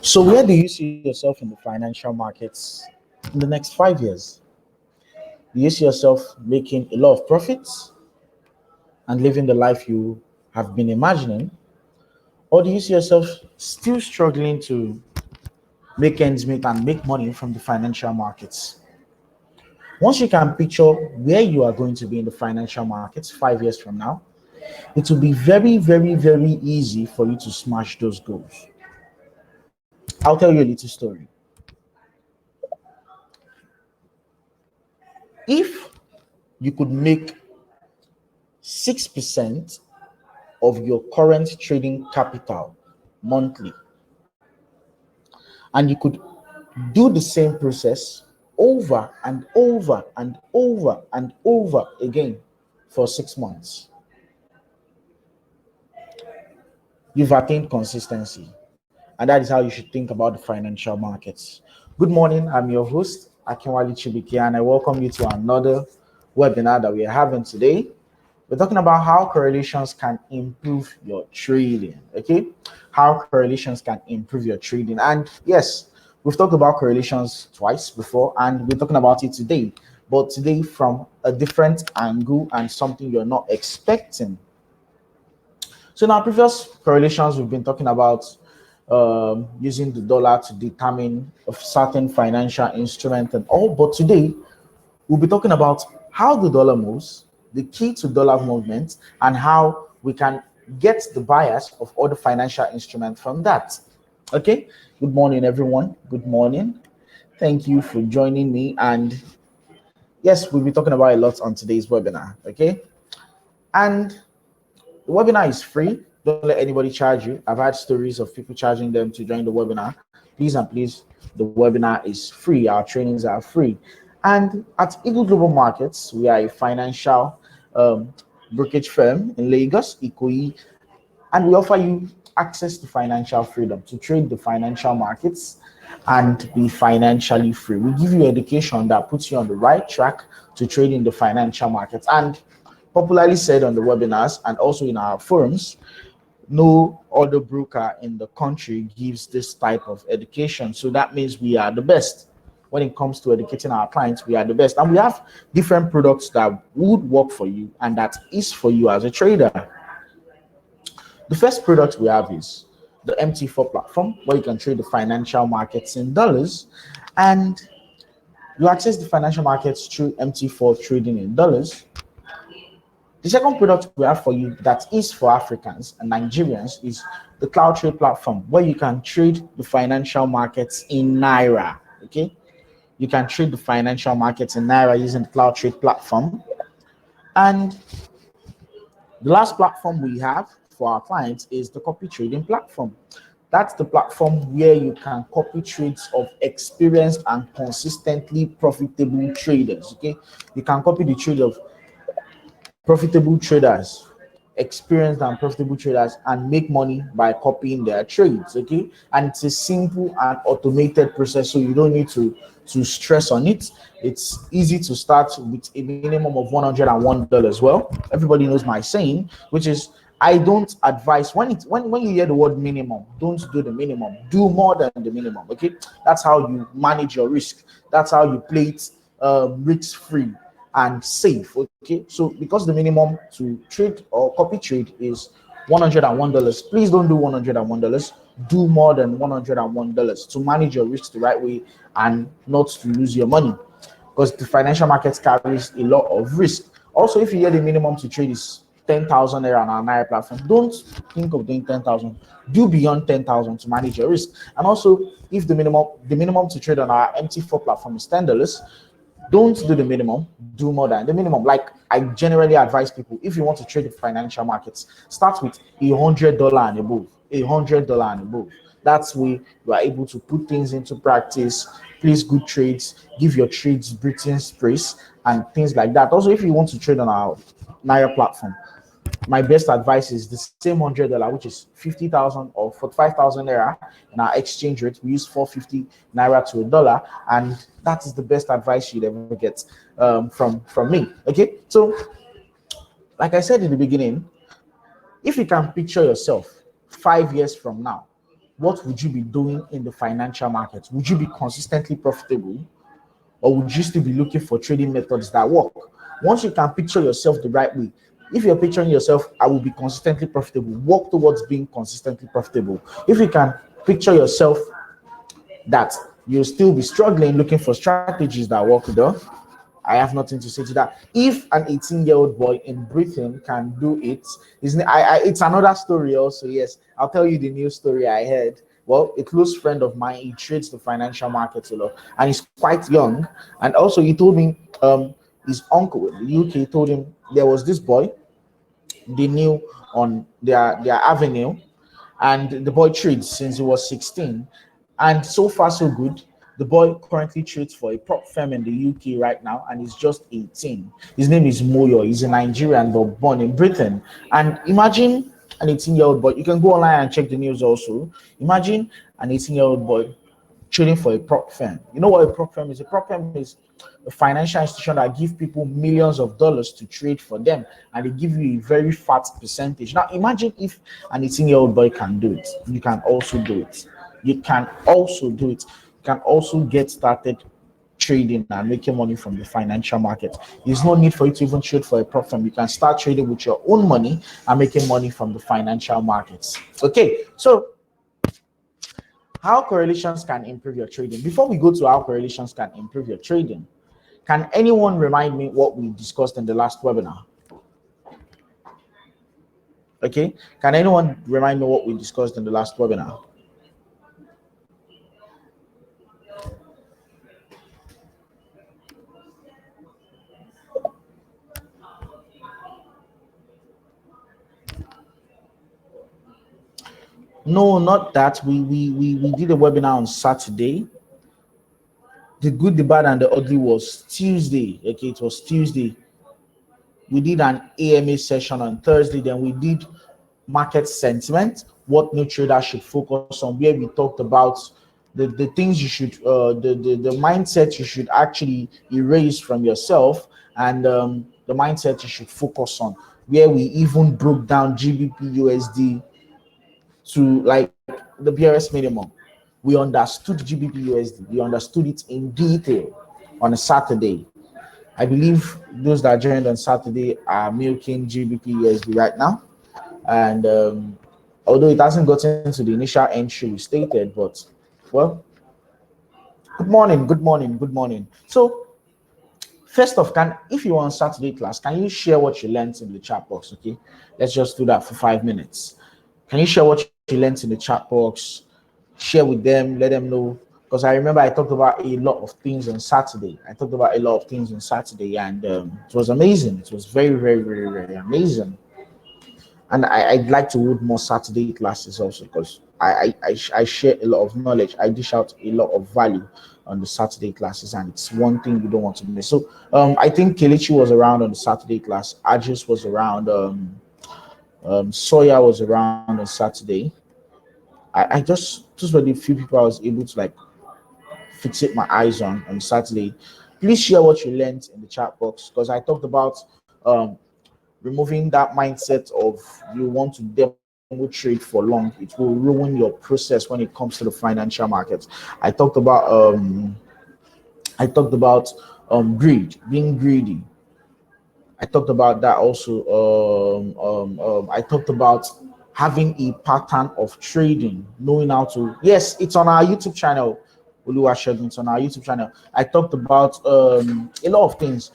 So, where do you see yourself in the financial markets in the next 5 years? Do you see yourself making a lot of profits and living the life you have been imagining? Or do you see yourself still struggling to make ends meet and make money from the financial markets? Once you can picture where you are going to be in the financial markets 5 years from now, it will be very, very, very easy for you to smash those goals. I'll tell you a little story. If you could make 6% of your current trading capital monthly, and you could do the same process over and over and over and over again for 6 months, you've attained consistency. And that is how you should think about the financial markets. Good morning, I'm your host, Akinwale Chibike, and I welcome you to another webinar that we are having today. We're talking about how correlations can improve your trading, okay? How correlations can improve your trading. And yes, we've talked about correlations twice before, and we're talking about it today, but today from a different angle and something you're not expecting. So in our previous correlations, we've been talking about using the dollar to determine a certain financial instrument and all, but today we'll be talking about how the dollar moves, the key to dollar movement, and how we can get the bias of all the financial instruments from that. Okay, good morning everyone. Good morning. Thank you for joining me, and yes, we'll be talking about a lot on today's webinar. Okay, and the webinar is free. Don't let anybody charge you. I've had stories of people charging them to join the webinar. Please and please, the webinar is free. Our trainings are free. And at Eagle Global Markets, we are a financial brokerage firm in Lagos, Ikoyi, and we offer you access to financial freedom to trade the financial markets and be financially free. We give you education that puts you on the right track to trade in the financial markets. And popularly said on the webinars and also in our forums, no other broker in the country gives this type of education. So that means we are the best. When it comes to educating our clients, we are the best. And we have different products that would work for you and that is for you as a trader. The first product we have is the Mt4 Platform, where you can trade the financial markets in dollars. And you access the financial markets through Mt4 trading in dollars. The second product we have for you that is for Africans and Nigerians is the Cloud Trade Platform, where you can trade the financial markets in Naira, okay? You can trade the financial markets in Naira using the Cloud Trade Platform. And the last platform we have for our clients is the Copy Trading Platform. That's the platform where you can copy trades of experienced and consistently profitable traders, okay? You can copy the trade of profitable traders, experienced and profitable traders, and make money by copying their trades, okay? And it's a simple and automated process, so you don't need to stress on it. It's easy to start with a minimum of $101. Well, everybody knows my saying, which is I don't advise when you hear the word minimum, don't do the minimum, do more than the minimum, okay? That's how you manage your risk. That's how you play it risk free and safe, okay? So because the minimum to trade or copy trade is $101, please don't do $101. Do more than $101 to manage your risk the right way and not to lose your money, because the financial markets carries a lot of risk. Also, if you hear the minimum to trade is 10,000 naira on our Naira platform, don't think of doing 10,000. Do beyond 10,000 to manage your risk. And also, if the minimum to trade on our Mt4 platform is $10, don't do the minimum, do more than the minimum. Like I generally advise people, if you want to trade the financial markets, start with $100 and above. $100 and above. That's where you are able to put things into practice, place good trades, give your trades breathing space, and things like that. Also, if you want to trade on our Naira platform, my best advice is the same $100, which is 50,000 or 45,000 naira in our exchange rate. We use 450 naira to a dollar, and that is the best advice you'd ever get from me. Okay, so like I said in the beginning, if you can picture yourself 5 years from now, what would you be doing in the financial market? Would you be consistently profitable, or would you still be looking for trading methods that work? Once you can picture yourself the right way, if you're picturing yourself, I will be consistently profitable, work towards being consistently profitable. If you can picture yourself that you'll still be struggling, looking for strategies that work, though, I have nothing to say to that. If an 18-year-old boy in Britain can do it, it's another story also. Yes, I'll tell you the news story I heard. Well, a close friend of mine, he trades the financial markets a lot, and he's quite young. And also, he told me his uncle in the UK told him there was this boy they knew on their avenue, and the boy trades since he was 16, and so far so good. The boy currently trades for a prop firm in the UK right now, and he's just 18. His name is Moyo. He's a Nigerian but born in Britain. And imagine an 18-year-old boy. You can go online and check the news also. Imagine an 18-year-old boy trading for a prop firm. You know what a prop firm is? A prop firm is a financial institution that give people millions of dollars to trade for them, and they give you a very fat percentage. Now imagine if an 18-year-old boy can do it. You can also do it. You can also do it. You can also get started trading and making money from the financial market. There's no need for you to even trade for a prop firm. You can start trading with your own money and making money from the financial markets. Okay, so how correlations can improve your trading. Before we go to how correlations can improve your trading, can anyone remind me what we discussed in the last webinar? Okay, can anyone remind me what we discussed in the last webinar? No, not that. We did a webinar on Saturday. The good, the bad, and the ugly was Tuesday. Okay, it was Tuesday. We did an AMA session on Thursday. Then we did market sentiment, what new trader should focus on, where we talked about the things you should, the mindset you should actually erase from yourself, and the mindset you should focus on, where we even broke down GBP USD to like the BRS minimum. We understood GBP USD. We understood it in detail on a Saturday. I believe those that joined on Saturday are milking GBP USD right now. And although it hasn't gotten to the initial entry we stated, but well, good morning, good morning, good morning. So first off, if you are on Saturday class, can you share what you learned in the chat box? Okay, let's just do that for 5 minutes. Can you share what you learned in the chat box? Share with them, let them know, because I remember I talked about a lot of things on Saturday. And it was amazing. It was very, very, very, very amazing. And I'd like to hold more Saturday classes also, because I share a lot of knowledge. I dish out a lot of value on the Saturday classes, and it's one thing you don't want to miss. So I think Kelechi was around on the Saturday class. Ajus was around. Sawyer was around on Saturday. I just were the few people I was able to like fixate my eyes on Saturday. Please share what you learned in the chat box, because I talked about removing that mindset of you want to demo trade for long. It will ruin your process when it comes to the financial market. I talked about greed, being greedy. I talked about that also. I talked about having a pattern of trading, knowing how to. Yes, it's on our YouTube channel. It's on our YouTube channel. I talked about a lot of things.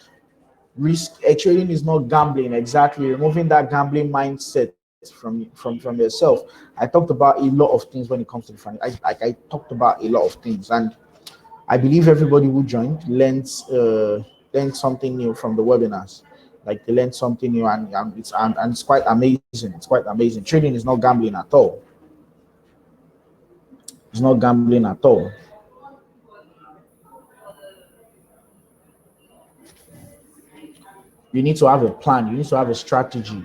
Risk trading is not gambling. Exactly, removing that gambling mindset from yourself. I talked about a lot of things when it comes to the finance. I talked about a lot of things, and I believe everybody who joined learned something new from the webinars. Like they learned something new, and it's quite amazing. It's quite amazing. Trading is not gambling at all. It's not gambling at all. You need to have a plan. You need to have a strategy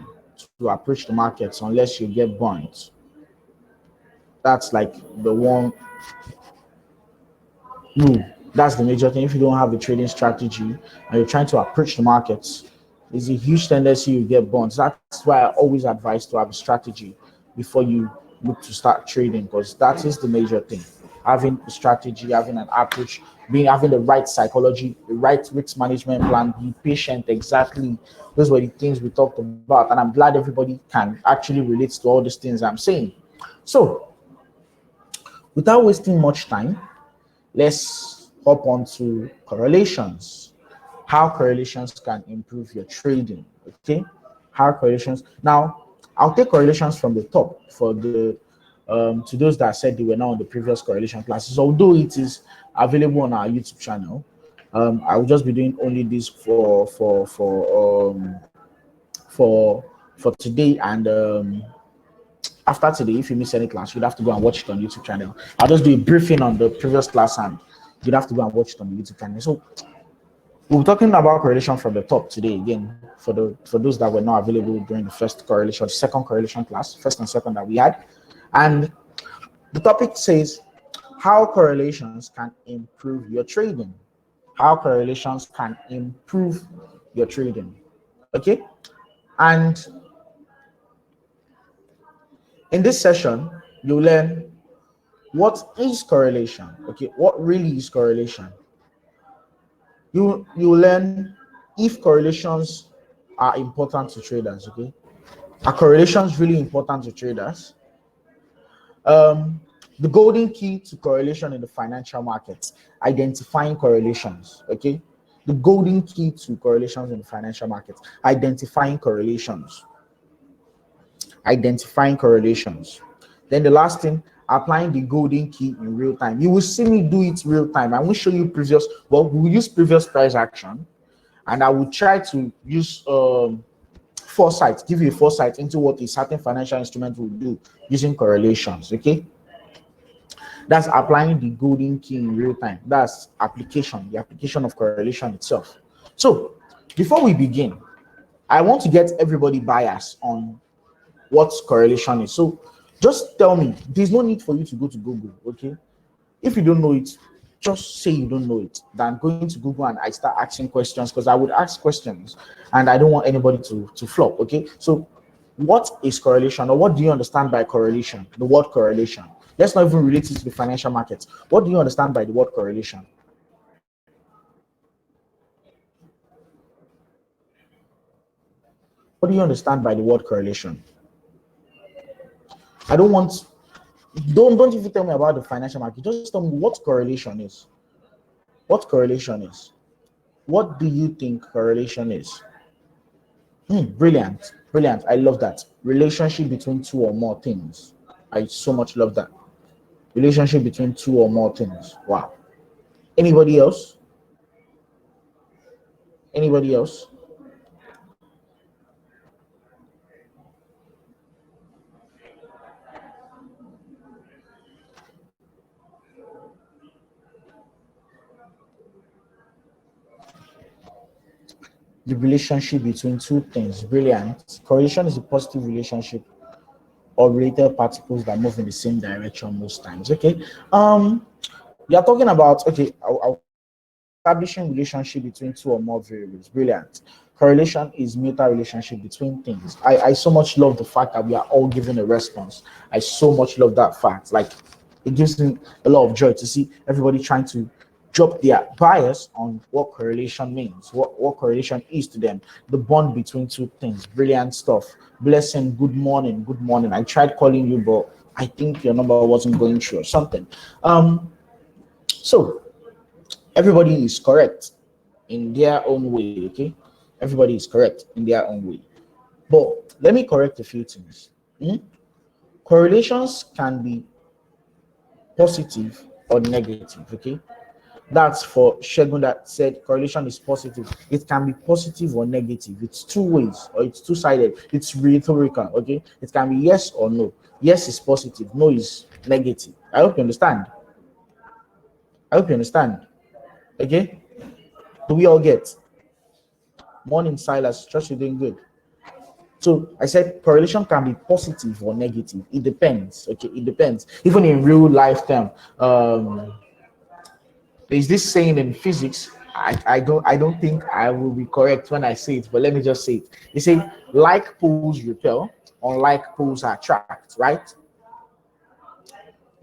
to approach the markets, unless you get burnt. That's like the one. No, that's the major thing. If you don't have a trading strategy and you're trying to approach the markets, there's a huge tendency you get burnt. That's why I always advise to have a strategy before you look to start trading, because that is the major thing. Having a strategy, having an approach, having the right psychology, the right risk management plan, be patient. Exactly, those were the things we talked about, and I'm glad everybody can actually relate to all these things I'm saying. So, without wasting much time, let's hop on to correlations. How correlations can improve your trading. Okay, how correlations. Now, I'll take correlations from the top for the to those that said they were not on the previous correlation classes. Although it is available on our YouTube channel, I will just be doing only this for for today, and after today, if you miss any class, you'd have to go and watch it on YouTube channel. I'll just do a briefing on the previous class, and you'd have to go and watch it on the YouTube channel. So we're talking about correlation from the top today again, for those that were not available during the first correlation, second correlation class, first and second that we had. And the topic says how correlations can improve your trading. How correlations can improve your trading. Okay? And in this session, you'll learn what is correlation. Okay, what really is correlation? You learn if correlations are important to traders. Okay, are correlations really important to traders? The golden key to correlation in the financial markets: identifying correlations. Okay, the golden key to correlations in the financial markets: identifying correlations. Identifying correlations. Then the last thing, applying the golden key in real time. You will see me do it real time. I will show you previous, well, we'll use previous price action, and I will try to use foresight, give you a foresight into what a certain financial instrument will do using correlations. Okay, that's applying the golden key in real time. That's application, the application of correlation itself. So before we begin, I want to get everybody biased on what correlation is. So just tell me, there's no need for you to go to Google. Okay, if you don't know it, just say you don't know it, than going to Google and I start asking questions, because I would ask questions and I don't want anybody to flop. Okay, so what is correlation, or what do you understand by correlation? The word correlation. Let's not even relate it to the financial markets. What do you understand by the word correlation? What do you understand by the word correlation? I don't want, don't even tell me about the financial market. Just tell me what correlation is. What correlation is? What do you think correlation is? Brilliant, brilliant. I love that. Relationship between two or more things. I so much love that. Relationship between two or more things. Wow. Anybody else? Anybody else? The relationship between two things. Brilliant. Correlation is a positive relationship or related particles that move in the same direction most times. Okay. You're talking about, okay, I'll establishing relationship between two or more variables. Brilliant. Correlation is mutual relationship between things. I so much love the fact that we are all given a response. I so much love that fact. Like, it gives me a lot of joy to see everybody trying to drop their bias on what correlation means, what correlation is to them, the bond between two things. Brilliant stuff. Blessing, good morning, good morning. I tried calling you, but I think your number wasn't going through or something. So everybody is correct in their own way. Okay, everybody is correct in their own way, but let me correct a few things. Correlations can be positive or negative. Okay, that's for Shegun that said correlation is positive. It can be positive or negative. It's two ways, or it's two-sided. It's rhetorical. Okay, it can be yes or no. Yes is positive, no is negative. I hope you understand. I hope you understand. Okay, do we all get? Morning, Silas. Trust you're doing good. So I said correlation can be positive or negative. It depends. Okay, it depends. Even in real life term, there's this saying in physics. I don't think I will be correct when I say it, but let me just say it. They say like poles repel, unlike poles attract. Right?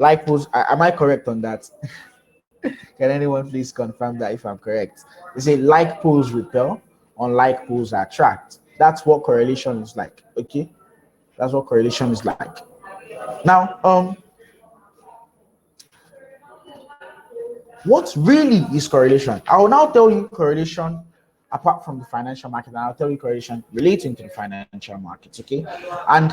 Like pulls, am I correct on that? Can anyone please confirm that if I'm correct? They say like pulls repel, unlike pulls attract. That's what correlation is like. Okay, that's what correlation is like. Now, what really is correlation? I will now tell you correlation apart from the financial market, and I'll tell you correlation relating to the financial markets. Okay, and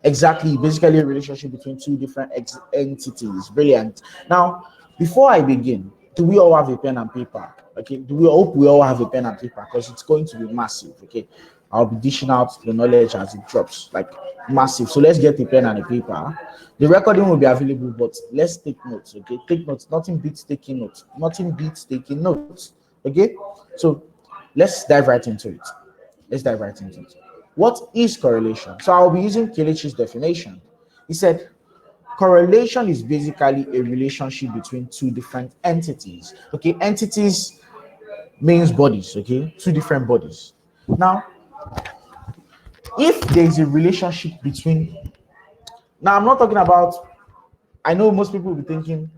exactly, basically a relationship between two different entities. Brilliant. Now, before I begin, do we all have a pen and paper? Okay, do we hope we all have a pen and paper? Because it's going to be massive. Okay, I'll be dishing out the knowledge as it drops, like massive. So let's get a pen and a paper. The recording will be available, but let's take notes. Okay, take notes. Nothing beats taking notes. Nothing beats taking notes. Okay, so let's dive right into it. Let's dive right into it. What is correlation? So I'll be using Kelechi's definition. He said, correlation is basically a relationship between two different entities. Okay, entities means bodies, okay? Two different bodies. Now, if there is a relationship between, now I'm not talking about, I know most people will be thinking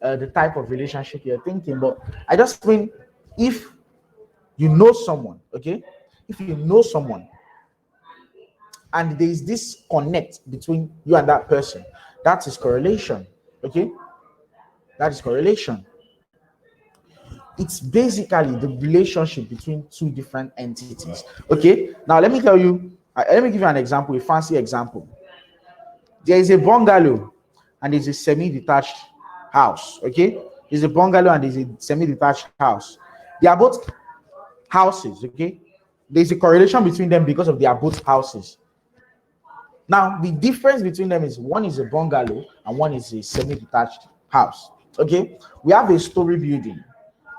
the type of relationship you're thinking, but I just mean if you know someone, okay? If you know someone and there is this connect between you and that person, that is correlation. Okay, that is correlation. It's basically the relationship between two different entities. Okay, now let me tell you, let me give you an example, a fancy example. There is a bungalow and there's a semi-detached house. Okay, there's a bungalow and there's a semi-detached house. They are both houses. Okay, there's a correlation between them because of they are both houses. Now, the difference between them is one is a bungalow and one is a semi-detached house. Okay, we have a story building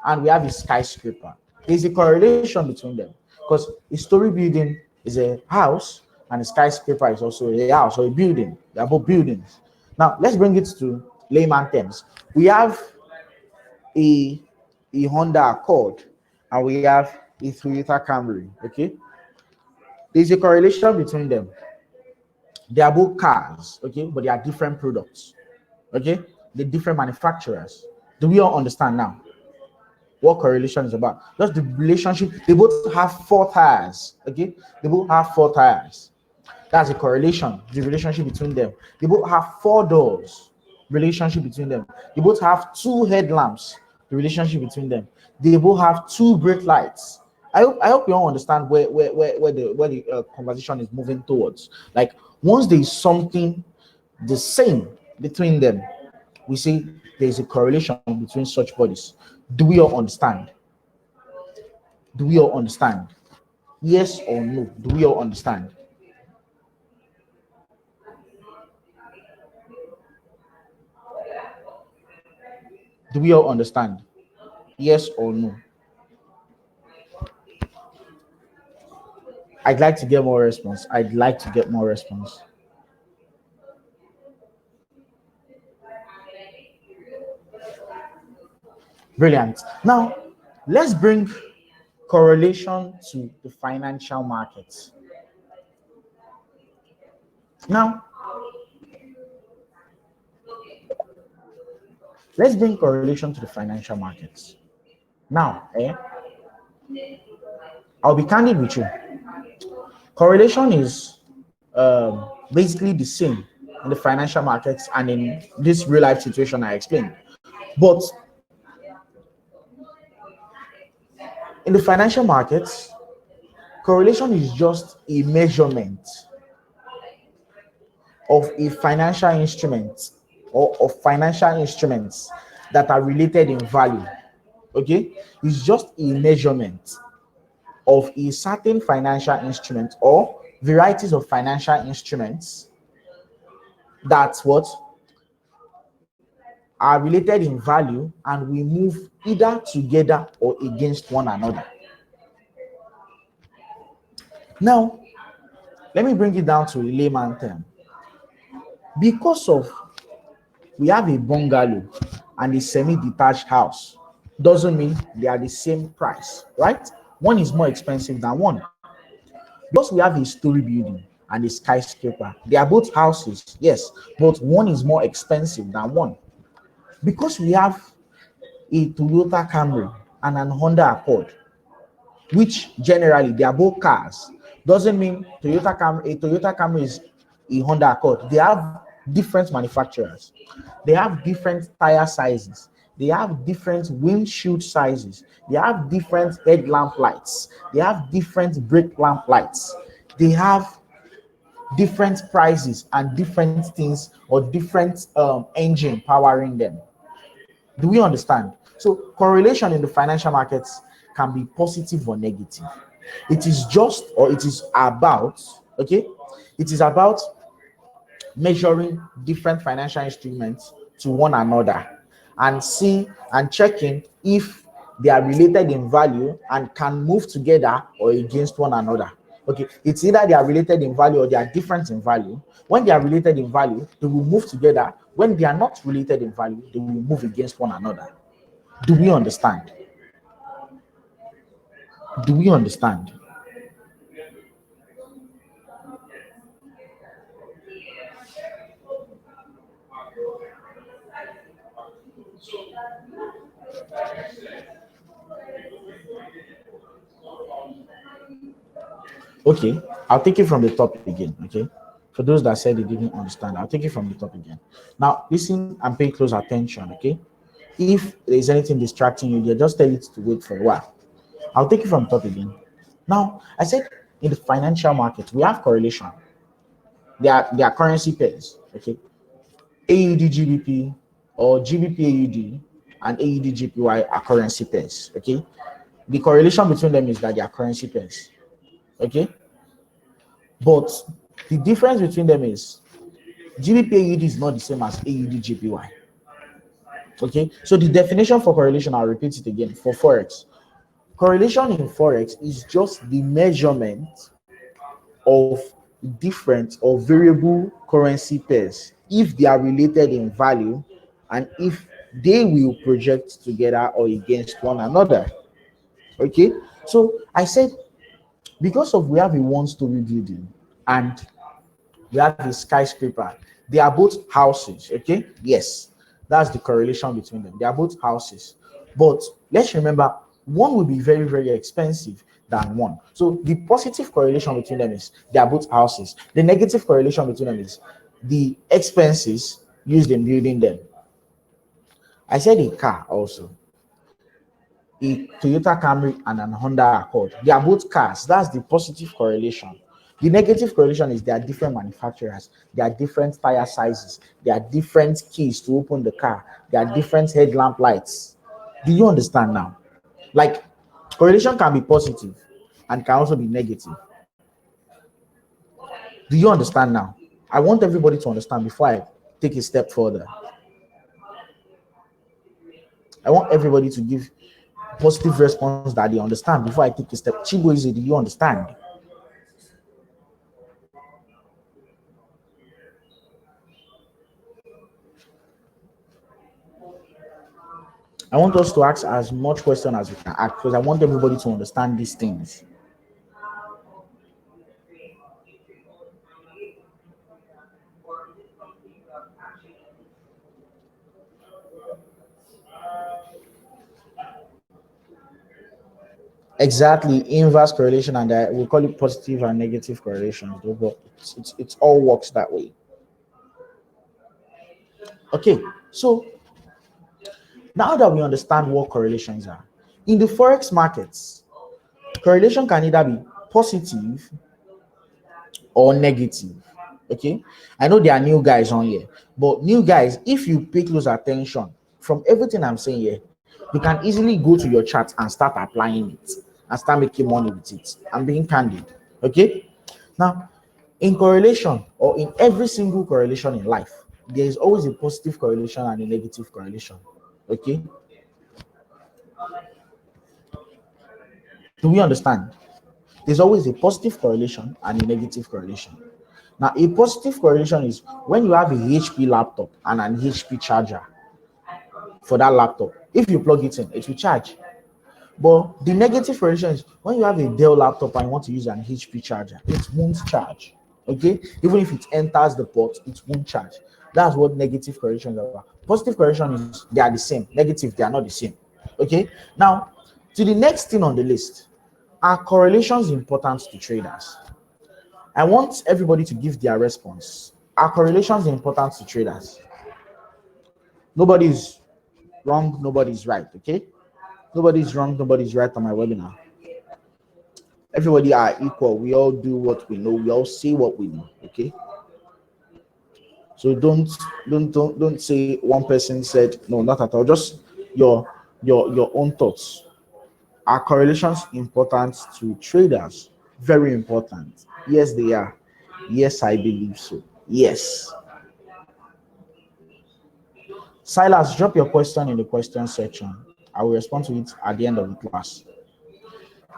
and we have a skyscraper. There's a correlation between them because a story building is a house and a skyscraper is also a house or a building. They are both buildings. Now, let's bring it to layman terms. We have a Honda Accord and we have a Toyota Camry. Okay, there's a correlation between them. They are both cars, okay, but they are different products, okay? They're different manufacturers. Do we all understand now what correlation is about? Just the relationship. They both have four tires, okay? They both have four tires. That's a correlation, the relationship between them. They both have four doors, relationship between them. They both have two headlamps, the relationship between them. They both have two brake lights. I hope you all understand where the conversation is moving towards. Like once there is something the same between them, we say there is a correlation between such bodies. Do we all understand? Do we all understand? Yes or no? Do we all understand? Do we all understand? Yes or no? I'd like to get more response. I'd like to get more response. Brilliant. Now, let's bring correlation to the financial markets. Now, let's bring correlation to the financial markets. Now, I'll be candid with you. Correlation is basically the same in the financial markets and in this real life situation I explained. But in the financial markets, correlation is just a measurement of a financial instrument or of financial instruments that are related in value. Okay, it's just a measurement of a certain financial instrument or varieties of financial instruments that what are related in value and we move either together or against one another. Now, let me bring it down to a layman term. Because of we have a bungalow and a semi-detached house, doesn't mean they are the same price, right? One is more expensive than one. Because we have a story building and a skyscraper. They are both houses, yes, but one is more expensive than one. Because we have a Toyota Camry and an Honda Accord, which generally they are both cars, doesn't mean a Toyota Camry is a Honda Accord. They have different manufacturers. They have different tire sizes. They have different windshield sizes. They have different headlamp lights. They have different brake lamp lights. They have different prices and different things or different engine powering them. Do we understand? So correlation in the financial markets can be positive or negative. It is just, or it is about, okay? It is about measuring different financial instruments to one another and see and checking if they are related in value and can move together or against one another. Okay, it's either they are related in value or they are different in value. When they are related in value, they will move together. When they are not related in value, they will move against one another. Do we understand? Do we understand? Okay, I'll take it from the top again. Okay, for those that said they didn't understand, I'll take it from the top again. Now, listen and pay close attention. Okay, if there's anything distracting you, just tell it to wait for a while. I'll take it from the top again. Now, I said in the financial market, we have correlation. There are currency pairs. Okay, AUD GBP or GBP AUD and AUD GPY are currency pairs. Okay, the correlation between them is that they are currency pairs. Okay, but the difference between them is GBP AUD is not the same as AUD GPY. Okay, so the definition for correlation, I'll repeat it again for Forex. Correlation in Forex is just the measurement of different or variable currency pairs if they are related in value and if they will project together or against one another. Okay, so I said because of we have a one-story building and we have a skyscraper, they are both houses. Okay, yes, that's the correlation between them. They are both houses, but let's remember one will be very, very expensive than one. So the positive correlation between them is they are both houses. The negative correlation between them is the expenses used in building them. I said a car also, a Toyota Camry and an Honda Accord. They are both cars. That's the positive correlation. The negative correlation is there are different manufacturers, there are different tire sizes, there are different keys to open the car, there are different headlamp lights. Do you understand now? Like, correlation can be positive and can also be negative. Do you understand now? I want everybody to understand before I take a step further. I want everybody to give positive response that they understand before I take a step. Chibueze, do you understand? I want us to ask as much question as we can ask because I want everybody to understand these things. Exactly, inverse correlation, and we call it positive and negative correlation. But it all works that way. Okay, so now that we understand what correlations are, in the Forex markets, correlation can either be positive or negative. Okay, I know there are new guys on here, but new guys, if you pay close attention from everything I'm saying here, you can easily go to your chart and start applying it and start making money with it. I'm being candid. Okay, now in correlation or in every single correlation in life, there is always a positive correlation and a negative correlation. Okay, do we understand? There's always a positive correlation and a negative correlation. Now, a positive correlation is when you have a HP laptop and an HP charger for that laptop. If you plug it in, it will charge. But the negative correlation is when you have a Dell laptop and you want to use an HP charger, it won't charge. Okay, even if it enters the pot, it won't charge. That's what negative correlations are. Positive correlation is they are the same. Negative, they are not the same. Okay, now to the next thing on the list, are correlations important to traders? I want everybody to give their response. Are correlations important to traders? Nobody is wrong, nobody is right. Okay, nobody is wrong, nobody is right on my webinar. Everybody are equal. We all do what we know. We all say what we know. Okay. So don't say one person said no, not at all. Just your own thoughts. Are correlations important to traders? Very important. Yes, they are. Yes, I believe so. Yes. Silas, drop your question in the question section. I will respond to it at the end of the class.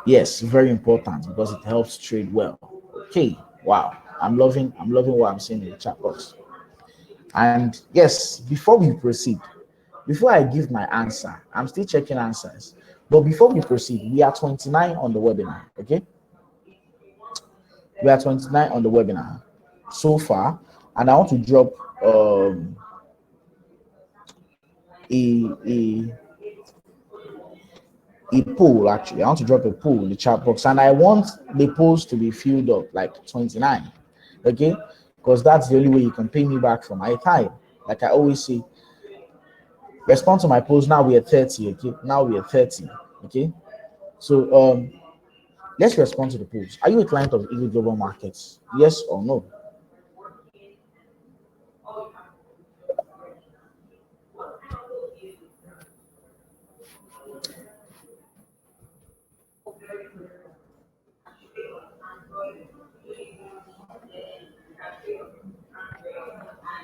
Yes, very important because it helps trade well. Okay. Wow. I'm loving what I'm seeing in the chat box. And yes, before we proceed, before I give my answer, I'm still checking answers. But before we proceed, we are 29 on the webinar. Okay. We are 29 on the webinar so far. And I want to drop a poll. Actually, I want to drop a poll in the chat box, and I want the polls to be filled up like 29. Okay, because that's the only way you can pay me back for my time. Like I always say, respond to my polls. Now we are 30. Okay, now we are 30. Okay, so let's respond to the polls. Are you a client of Eagle Global Markets? Yes or no?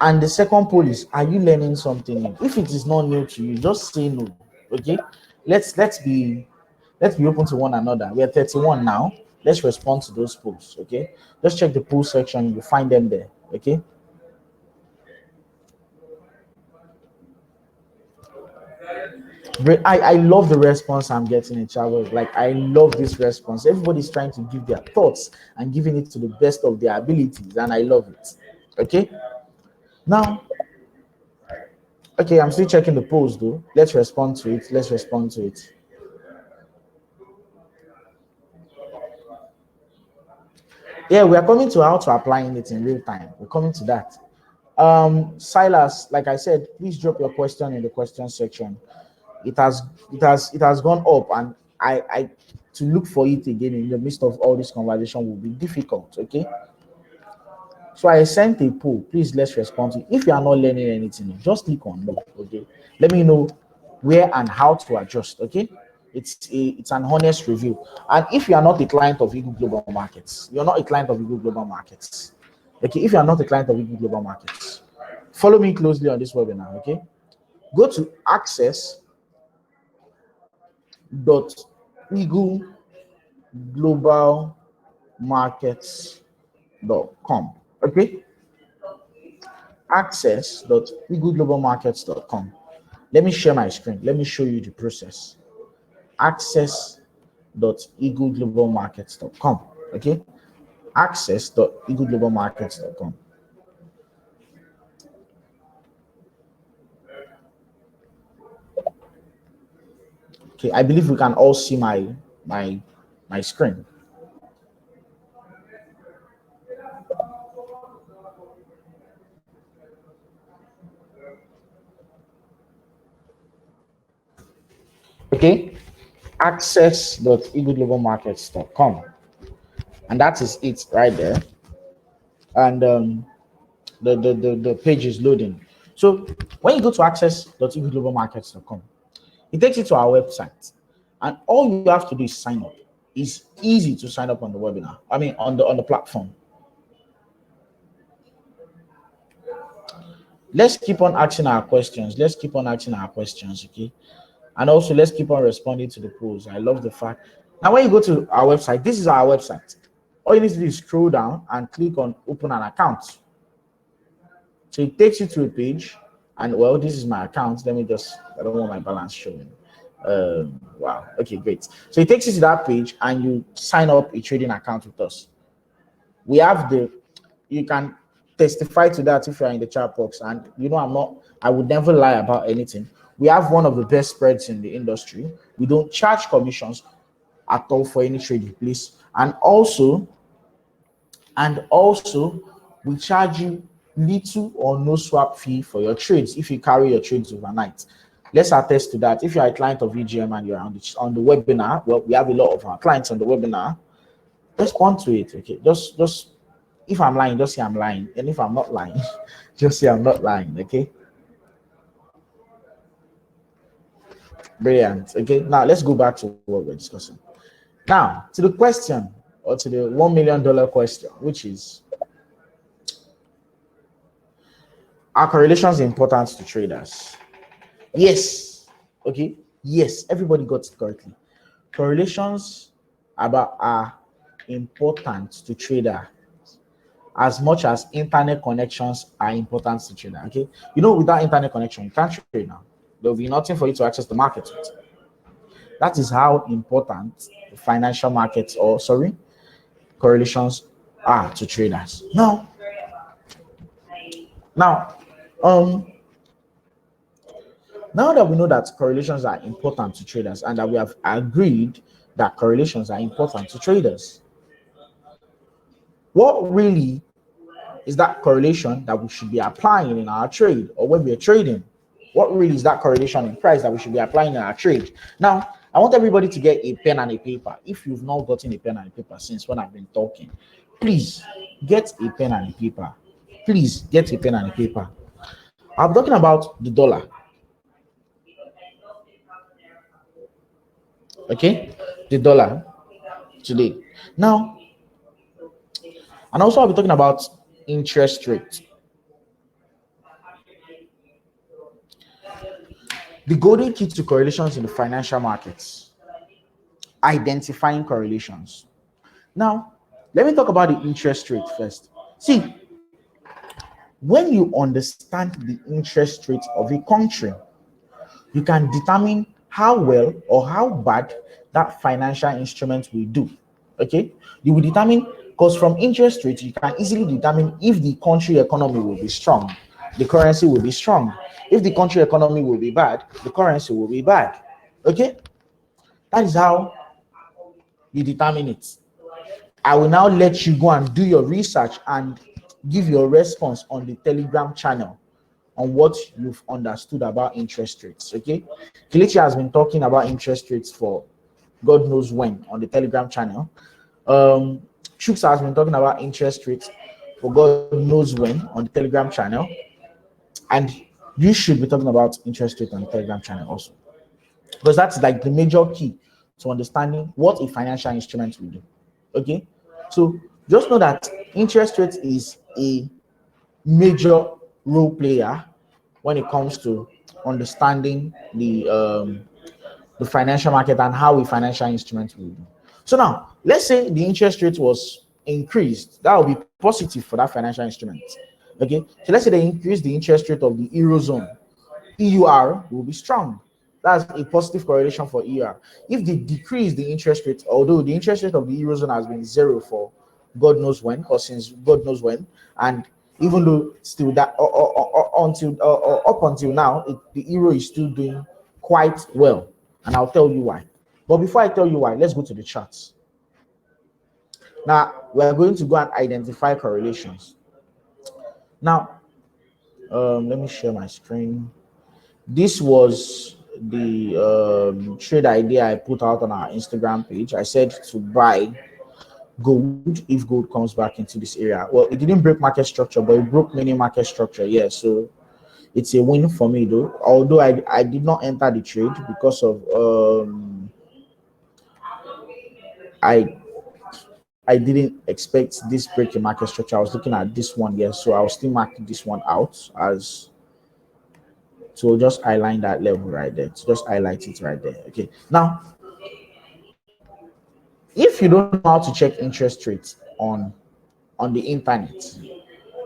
And the second poll is, are you learning something new? If it is not new to you, just say no. Okay, let's be open to one another. We are 31 now. Let's respond to those polls. Okay, just check the poll section, you find them there. Okay, I love the response I'm getting in travel. Like I love this response. Everybody's trying to give their thoughts and giving it to the best of their abilities, and I love it. Okay, now, okay, I'm still checking the polls though. Let's respond to it. Let's respond to it. Yeah, we are coming to how to applying it in real time. We're coming to that. Silas, like I said, please drop your question in the question section. It has gone up, and I to look for it again in the midst of all this conversation will be difficult. Okay, so I sent a poll. Please let's respond to it. If you are not learning anything, just click on no. Okay, let me know where and how to adjust. Okay, it's an honest review. And if you are not a client of Eagle Global Markets, you're not a client of Eagle Global Markets. Okay, if you are not a client of Eagle Global Markets, follow me closely on this webinar. Okay, go to access.eagleglobalmarkets.com. Okay, access.eagleglobalmarkets.com. Let me share my screen. Let me show you the process. Access.eagleglobalmarkets.com. Okay, access.eagleglobalmarkets.com. Okay, I believe we can all see my screen. Okay, access.eagleglobalmarkets.com, and that is it right there. And the page is loading. So when you go to access.eagleglobalmarkets.com, it takes you to our website, and all you have to do is sign up. It's easy to sign up on the webinar. I mean, on the platform. Let's keep on asking our questions. Let's keep on asking our questions, okay? And also, let's keep on responding to the polls. I love the fact. Now, when you go to our website, this is our website. All you need to do is scroll down and click on open an account. So it takes you to a page, and well, this is my account. Let me just, I don't want my balance showing. Wow. Okay, great. So it takes you to that page, and you sign up a trading account with us. We have the You can testify to that if you're in the chat box. And I would never lie about anything. We have one of the best spreads in the industry. We don't charge commissions at all for any trading, please. And also, we charge you little or no swap fee for your trades if you carry your trades overnight. Let's attest to that. If you're a client of EGM and you're on the webinar, well, we have a lot of our clients on the webinar. Respond to it, okay? Just if I'm lying, just say I'm lying, and if I'm not lying, just say I'm not lying, okay? Brilliant. Okay, now let's go back to what we're discussing. Now to the question, or to the $1 million question, which is, are correlations important to traders? Yes. Okay. Yes. Everybody got it correctly. Correlations are important to trader as much as internet connections are important to trader. Okay. Without internet connection, you can't trade now. There will be nothing for you to access the market with. That is how important financial markets, correlations are to traders. Now, now that we know that correlations are important to traders and that we have agreed that correlations are important to traders, what really is that correlation that we should be applying in our trade or when we're trading? What really is that correlation in price that we should be applying in our trade? Now, I want everybody to get a pen and a paper. If you've not gotten a pen and a paper since when I've been talking, please get a pen and a paper. Please get a pen and a paper. I'm talking about the dollar. Okay, the dollar today. Now, and also I'll be talking about interest rate. The golden key to correlations in the financial markets. Identifying correlations. Now, let me talk about the interest rate first. See, when you understand the interest rate of a country, you can determine how well or how bad that financial instrument will do. Okay, you will determine, because from interest rate you can easily determine if the country economy will be strong, the currency will be strong. If the country economy will be bad, the currency will be bad. Okay, that is how you determine it. I will now let you go and do your research and give your response on the Telegram channel on what you've understood about interest rates. Okay, Kelechi has been talking about interest rates for God knows when on the Telegram channel. Chuks has been talking about interest rates for God knows when on the Telegram channel, and you should be talking about interest rate on the Telegram channel also, because that's like the major key to understanding what a financial instrument will do. Okay, so just know that interest rate is a major role player when it comes to understanding the financial market and how a financial instrument will do. So now, let's say the interest rate was increased. That will be positive for that financial instrument. Okay, so let's say they increase the interest rate of the Eurozone. EUR will be strong. That's a positive correlation for EUR. If they decrease the interest rate, although the interest rate of the Eurozone has been zero for God knows when, or since God knows when, and even though still that up until now, the euro is still doing quite well, and I'll tell you why. But before I tell you why, let's go to the charts. Now we're going to go and identify correlations. Now, let me share my screen. This was the trade idea I put out on our Instagram page. I said to buy gold if gold comes back into this area. Well, it didn't break market structure, but it broke many market structure. Yeah, so it's a win for me though. Although I did not enter the trade because of I didn't expect this break in market structure. I was looking at this one here, so I'll still mark this one out as, so just highlight that level right there. So just highlight it right there. Okay. Now, if you don't know how to check interest rates on the internet,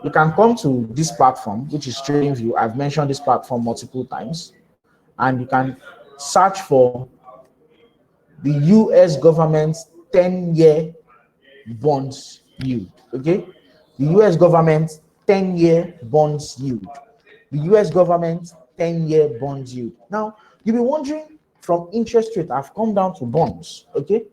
you can come to this platform, which is TradingView. I've mentioned this platform multiple times, and you can search for the US government's 10-year bonds yield. Okay, The US government 10-year bonds yield. The US government 10-year bonds yield. Now, you'll be wondering, from interest rate, I've come down to bonds. Okay.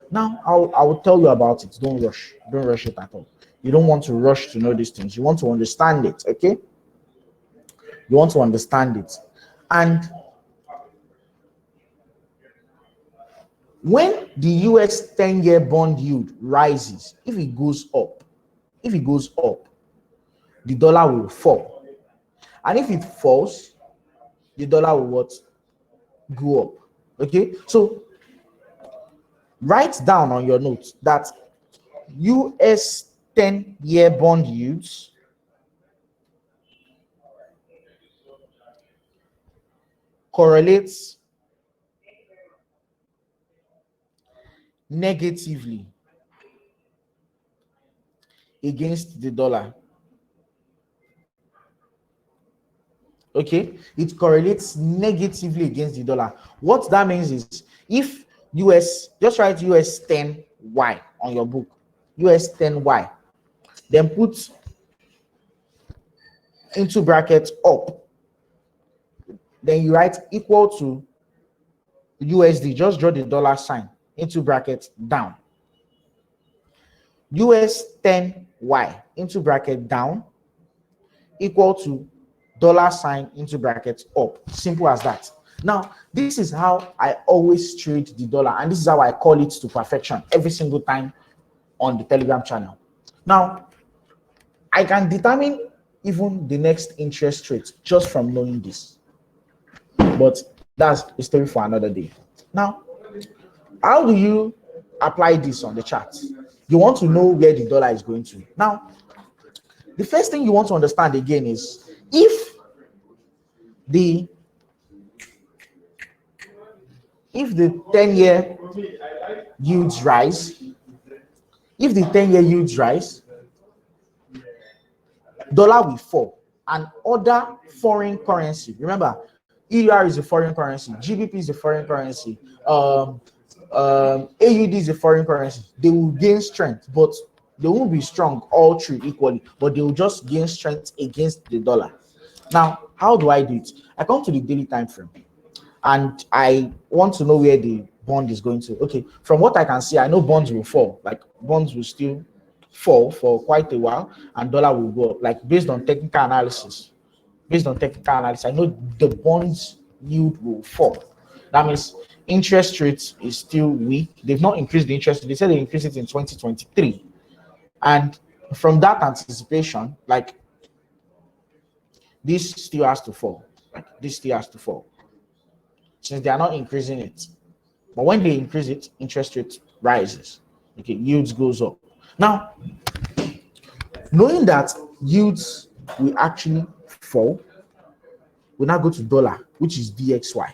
Now, I will tell you about it. Don't rush. Don't rush it at all. You don't want to rush to know these things. You want to understand it. Okay. You want to understand it. And when the US 10-year bond yield rises, if it goes up, the dollar will fall. And if it falls, the dollar will what? Go up. Okay, so write down on your notes that US 10-year bond yields correlates negatively against the dollar. Okay, it correlates negatively against the dollar. What that means is, if US, just write US 10Y on your book, US 10Y, then put into brackets up, then you write equal to USD, just draw the dollar sign, into brackets down, US 10Y into bracket down equal to dollar sign into brackets up. Simple as that. Now, this is how I always trade the dollar, and this is how I call it to perfection every single time on the Telegram channel. Now, I can determine even the next interest rate just from knowing this, but that's a story for another day. Now, how do you apply this on the chart? You want to know where the dollar is going to. Now, the first thing you want to understand again is, if the 10-year yields rise, dollar will fall, and other foreign currency, remember, EUR is a foreign currency, GBP is a foreign currency, AUD is a foreign currency, they will gain strength, but they won't be strong all three equally, but they will just gain strength against the dollar. Now, how do I do it? I come to the daily time frame, and I want to know where the bond is going to. Okay, from what I can see, I know bonds will fall. Like, bonds will still fall for quite a while, and dollar will go up. Like, based on technical analysis, I know the bonds yield will fall. That means interest rate is still weak. They've not increased the interest rate. They said they increased it in 2023. And from that anticipation, like, this still has to fall. Since they are not increasing it. But when they increase it, interest rate rises. Okay, yields goes up. Now, knowing that yields will actually fall, we now go to dollar, which is DXY.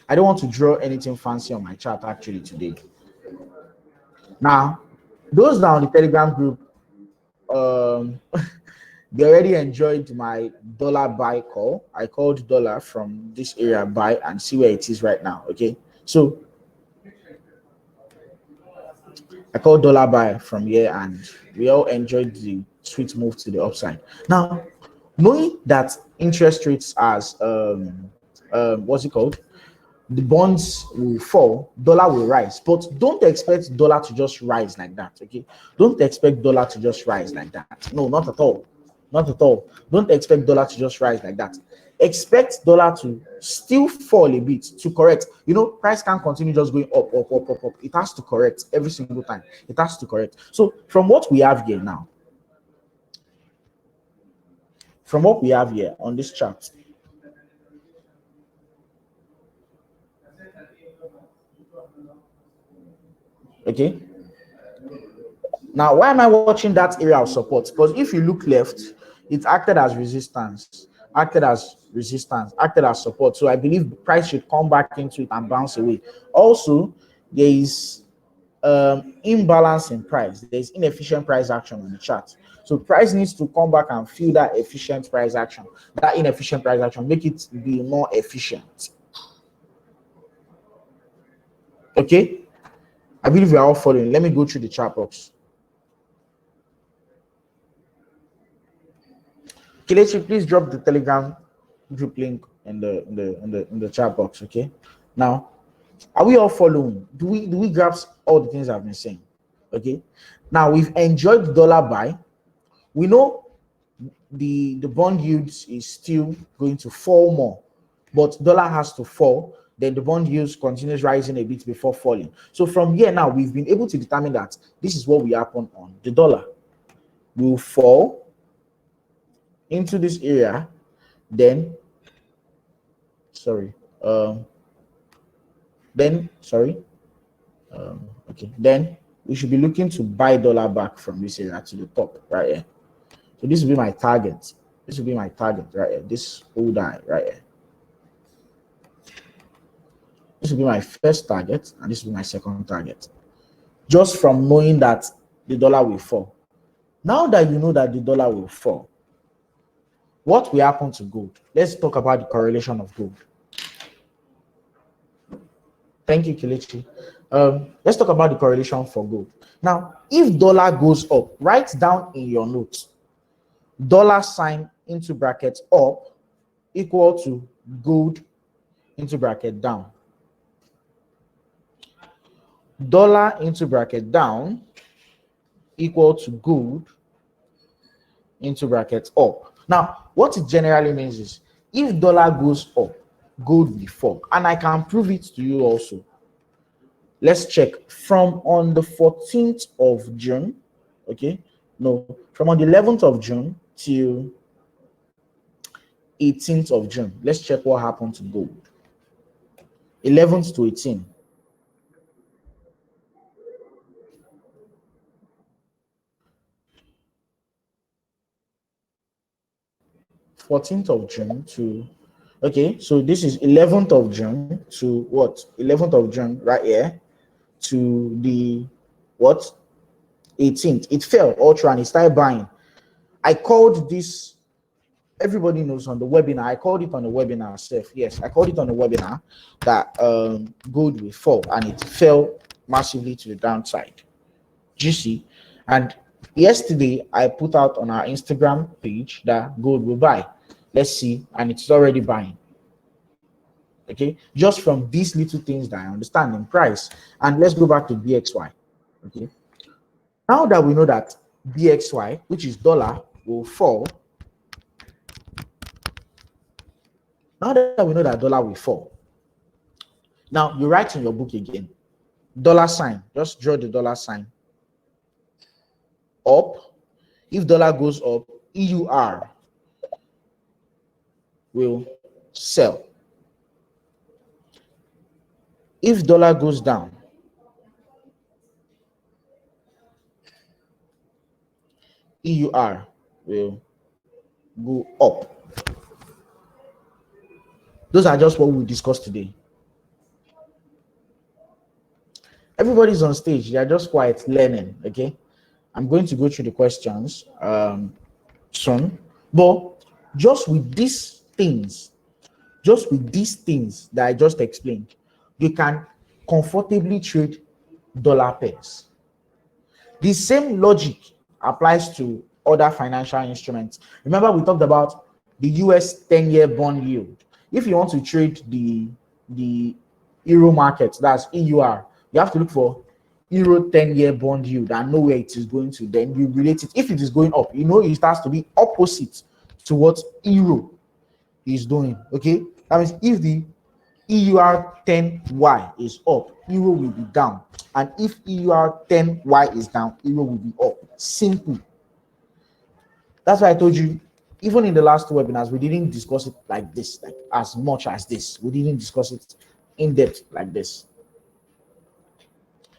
I don't want to draw anything fancy on my chart actually today. Now, those that are on the Telegram group, they already enjoyed my dollar buy call. I called dollar from this area buy and see where it is right now. Okay, so I called dollar buy from here, and we all enjoyed the sweet move to the upside. Now, knowing that interest rates as what's it called, the bonds will fall, dollar will rise, but don't expect dollar to just rise like that. Okay, don't expect dollar to just rise like that. No, not at all. Don't expect dollar to just rise like that. Expect dollar to still fall a bit to correct. You know, price can't continue just going up. It has to correct every single time. It has to correct. So from what we have here now, on this chart, okay. Now, why am I watching that area of support? Because if you look left, it acted as resistance, acted as support. So I believe the price should come back into it and bounce away. Also, there is imbalance in price. There is inefficient price action on the chart. So price needs to come back and feel that efficient price action, that inefficient price action, make it be more efficient. Okay, I believe we are all following. Let me go through the chart box. Kelechi, please drop the Telegram group link in the chat box. Okay. Now, are we all following? Do we grasp all the things I've been saying? Okay. Now we've enjoyed the dollar buy. We know the bond yields is still going to fall more, but dollar has to fall. Then the bond yields continues rising a bit before falling. So from here now, we've been able to determine that this is what will happen on the dollar. Will fall into this area, then okay, then we should be looking to buy dollar back from this area to the top right here. So this will be my target. This will be my target right here. This hold eye right here. This will be my first target, and this will be my second target. Just from knowing that the dollar will fall. Now that you know that the dollar will fall, what will happen to gold? Let's talk about the correlation of gold. Thank you, Kelechi. Let's talk about the correlation for gold. Now, if dollar goes up, write down in your notes, dollar sign into bracket up equal to gold into bracket down. Dollar into bracket down equal to gold into bracket up. Now, what it generally means is if dollar goes up, gold will fall. And I can prove it to you also. Let's check from on the 14th of June. Okay, no, from on the 11th of June till 18th of June. Let's check what happened to gold. 11th to 18th. 14th of June to, okay, so this is 11th of June to what? 11th of June right here to the what? 18th. It fell all through and it started buying. I called this, everybody knows on the webinar, I called it on the webinar itself. Yes, I called it on the webinar that gold will fall, and it fell massively to the downside. Do you see? And yesterday I put out on our Instagram page that gold will buy. Let's see, and it's already buying. Okay, just from these little things that I understand in price. And let's go back to BXY. Okay, now that we know that BXY, which is dollar, will fall, now that we know that dollar will fall, now you write in your book again, dollar sign, just draw the dollar sign up. If dollar goes up, EUR will sell. If dollar goes down, EUR will go up. Those are just what we discussed today. Everybody's on stage. They are just quiet learning. Okay, I'm going to go through the questions soon. But just with these things that I just explained, you can comfortably trade dollar pairs. The same logic applies to other financial instruments. Remember, we talked about the US 10-year bond yield. If you want to trade the euro market, that's EUR, you have to look for euro 10-year bond yield and know where it is going to. Then you relate it. If it is going up, you know it starts to be opposite to what euro is doing. Okay, that means if the EUR10Y is up, euro will be down, and if EUR10Y is down, euro will be up. Simple. That's why I told you, even in the last two webinars, we didn't discuss it like this, like as much as this. We didn't discuss it in depth like this.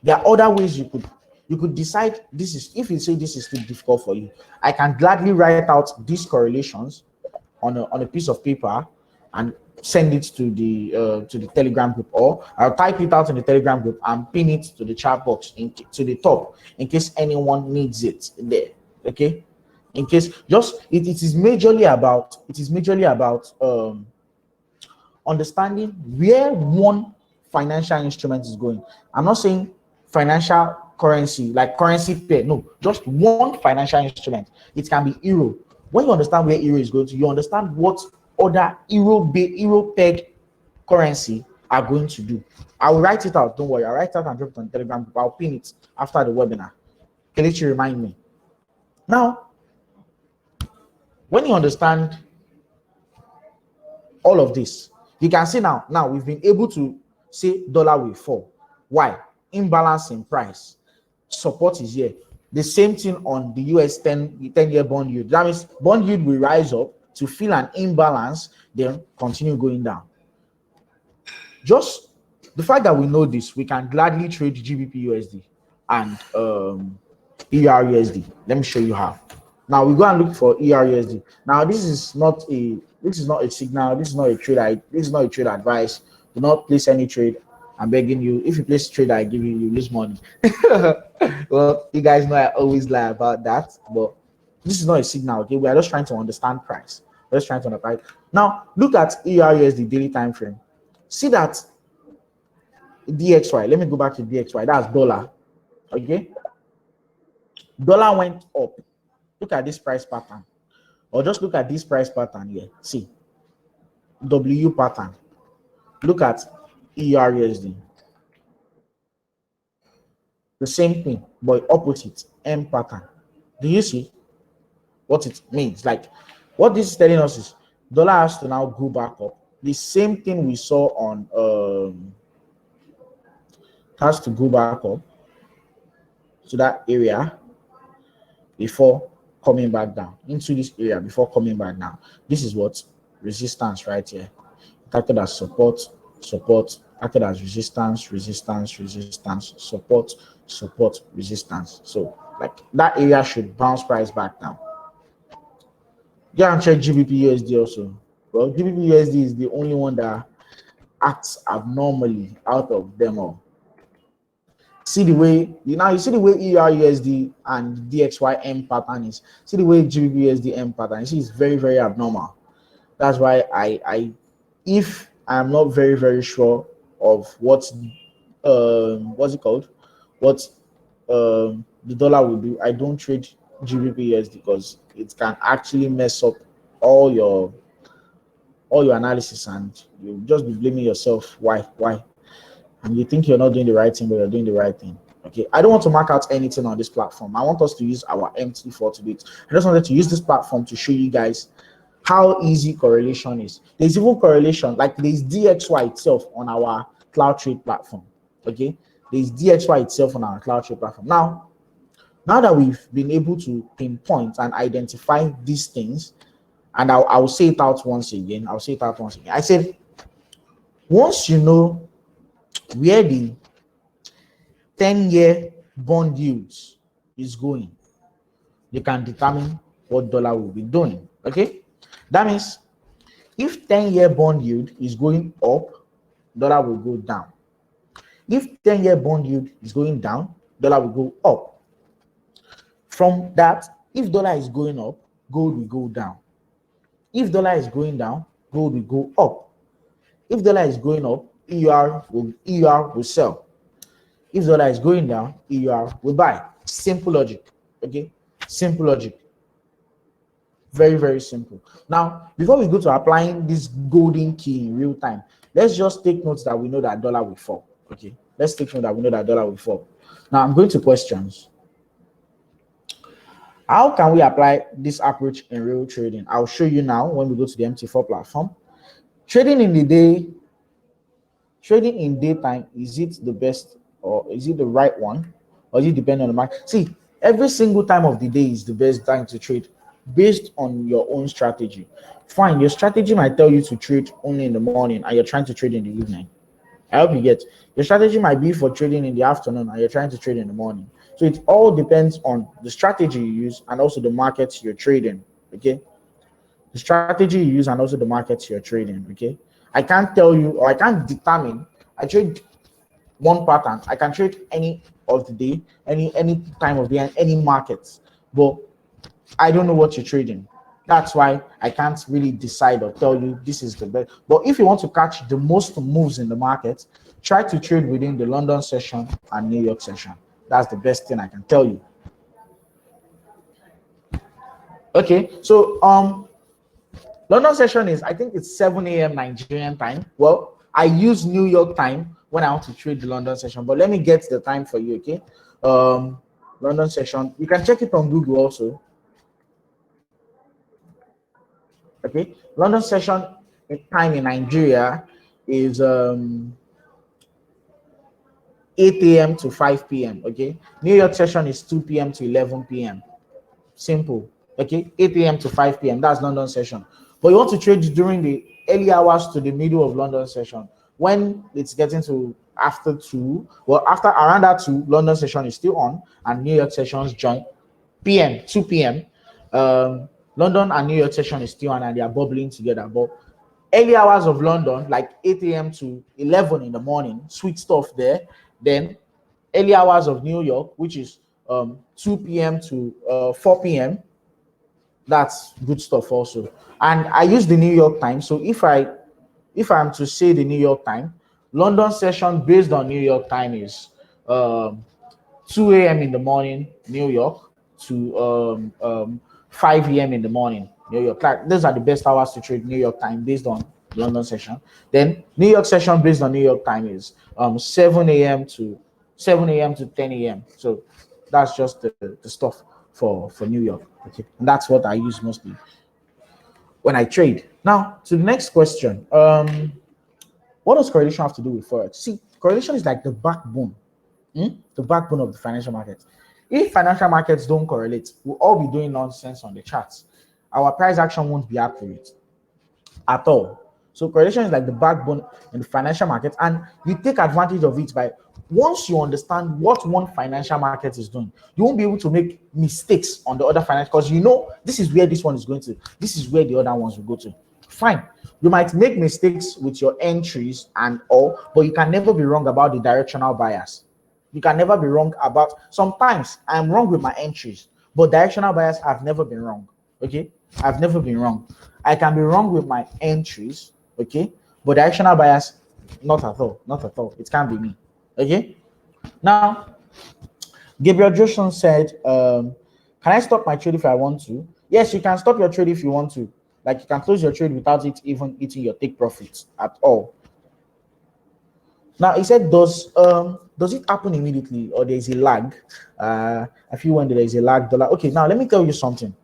There are other ways you could decide. This is, if you say this is too difficult for you, I can gladly write out these correlations on a piece of paper and send it to the Telegram group, or I'll type it out in the Telegram group and pin it to the chat box to the top in case anyone needs it there. Okay, in case just it is majorly about understanding where one financial instrument is going. I'm not saying financial currency like currency pair, no, just one financial instrument. It can be euro, When you understand where euro is going to, you understand what other euro peg currency are going to do. I will write it out. Don't worry. I'll write it out and drop it on Telegram. I'll pin it after the webinar. Can you remind me? Now, when you understand all of this, you can see now we've been able to say dollar will fall. Why? Imbalance in price. Support is here. The same thing on the US 10-year bond yield. That means bond yield will rise up to fill an imbalance, then continue going down. Just the fact that we know this, we can gladly trade GBP USD and ERUSD. Let me show you how. Now we go and look for ERUSD. Now this is not a signal. This is not a trade. This is not a trade advice. Do not place any trade. I'm begging you. If you place trade, I give you lose money. Well, you guys know I always lie about that, but this is not a signal. Okay, we are just trying to understand price. We're just trying to understand. Now look at ERUSD daily time frame. See that DXY. Let me go back to DXY. That's dollar. Okay, dollar went up. Look at this price pattern, or just look at this price pattern here. See W pattern. Look at ERUSD. The same thing, but opposite M pattern. Do you see what it means? Like what this is telling us is dollar has to now go back up. The same thing we saw on has to go back up to that area before coming back down into this area before coming back down. This is what resistance right here. It acted as support, acted as resistance, support, resistance. So like that area should bounce price back down. Yeah, and check GBP USD also. Well, GBP USD is the only one that acts abnormally out of them all. See the way you see the way ERUSD and DXY M pattern is. See the way GBP USD M pattern. You see it's very, very abnormal. That's why if I'm not very, very sure of what's it called, what the dollar will do, I don't trade GBP USD because it can actually mess up all your analysis, and you'll just be blaming yourself. Why? And you think you're not doing the right thing, but you're doing the right thing. Okay, I don't want to mark out anything on this platform. I want us to use our Mt4 to do it. I just wanted to use this platform to show you guys how easy correlation is. There's even correlation, like there's DXY itself on our cloud trade platform. Okay, there's DXY itself on our cloud trade platform. Now that we've been able to pinpoint and identify these things, and I'll say it out once again. I said, once you know where the 10-year bond yields is going, you can determine what dollar will be doing. Okay, that means if 10-year bond yield is going up, dollar will go down. If 10-year bond yield is going down, dollar will go up. From that, if dollar is going up, gold will go down. If dollar is going down, gold will go up. If dollar is going up, EUR will sell. If dollar is going down, EUR will buy. Simple logic. Okay, simple logic. Very, very simple. Now, before we go to applying this golden key in real time, let's just take notes that we know that dollar will fall. Okay, let's take note that we know that dollar will fall. Now I'm going to questions. How can we apply this approach in real trading? I'll show you now when we go to the Mt4 platform. Trading in daytime, is it the best, or is it the right one, or does it depend on the market? See, every single time of the day is the best time to trade based on your own strategy. Fine, your strategy might tell you to trade only in the morning and you're trying to trade in the evening. I hope you get. Your strategy might be for trading in the afternoon and you're trying to trade in the morning. So it all depends on the strategy you use and also the markets you're trading. Okay, the strategy you use and also the markets you're trading. Okay, I can't tell you, or I can't determine. I trade one pattern. I can trade any of the day, any time of day, and any markets, but I don't know what you're trading. That's why I can't really decide or tell you this is the best. But if you want to catch the most moves in the market, try to trade within the London session and New York session. That's the best thing I can tell you. Okay, so London session is, I think it's 7 a.m. Nigerian time. Well, I use New York time when I want to trade the London session, but let me get the time for you, okay? London session, you can check it on Google also. Okay, London session time in Nigeria is 8 a.m. to 5 p.m. Okay, New York session is 2 p.m. to 11 p.m. Simple. Okay, 8 a.m. to 5 p.m. That's London session. But you want to trade during the early hours to the middle of London session when it's getting to after 2. Well, after around that 2, London session is still on and New York sessions join p.m. 2 p.m. London and New York session is still on and they are bubbling together. But early hours of London, like 8 a.m. to 11 in the morning, sweet stuff there. Then early hours of New York, which is 2 p.m. to 4 p.m. That's good stuff also. And I use the New York time. So if I'm to say the New York time, London session based on New York time is 2 a.m. in the morning, New York, to 5 a.m. in the morning, New York. Like, those are the best hours to trade New York time based on London session. Then New York session based on New York time is 7 a.m. to 10 a.m. So that's just the stuff for New York. Okay, and that's what I use mostly when I trade. Now to the next question. What does correlation have to do with Forex? See, correlation is like the backbone the backbone of the financial markets. If financial markets don't correlate, we'll all be doing nonsense on the charts. Our price action won't be accurate at all. So correlation is like the backbone in the financial market, and you take advantage of it by, once you understand what one financial market is doing, you won't be able to make mistakes on the other financial, because you know this is where this one is going to, this is where the other ones will go to. Fine, you might make mistakes with your entries and all, but you can never be wrong about the directional bias. You can never be wrong about, sometimes I'm wrong with my entries, but directional bias, I've never been wrong. Okay, I've never been wrong. I can be wrong with my entries, okay, but directional bias, not at all, not at all. It can't be me. Okay, now Gabriel Johnson said, can I stop my trade if I want to? Yes, you can stop your trade if you want to. Like, you can close your trade without it even eating your take profits at all. Now he said, does it happen immediately or there is a lag? I feel when there is a lag, dollar. Okay, now let me tell you something.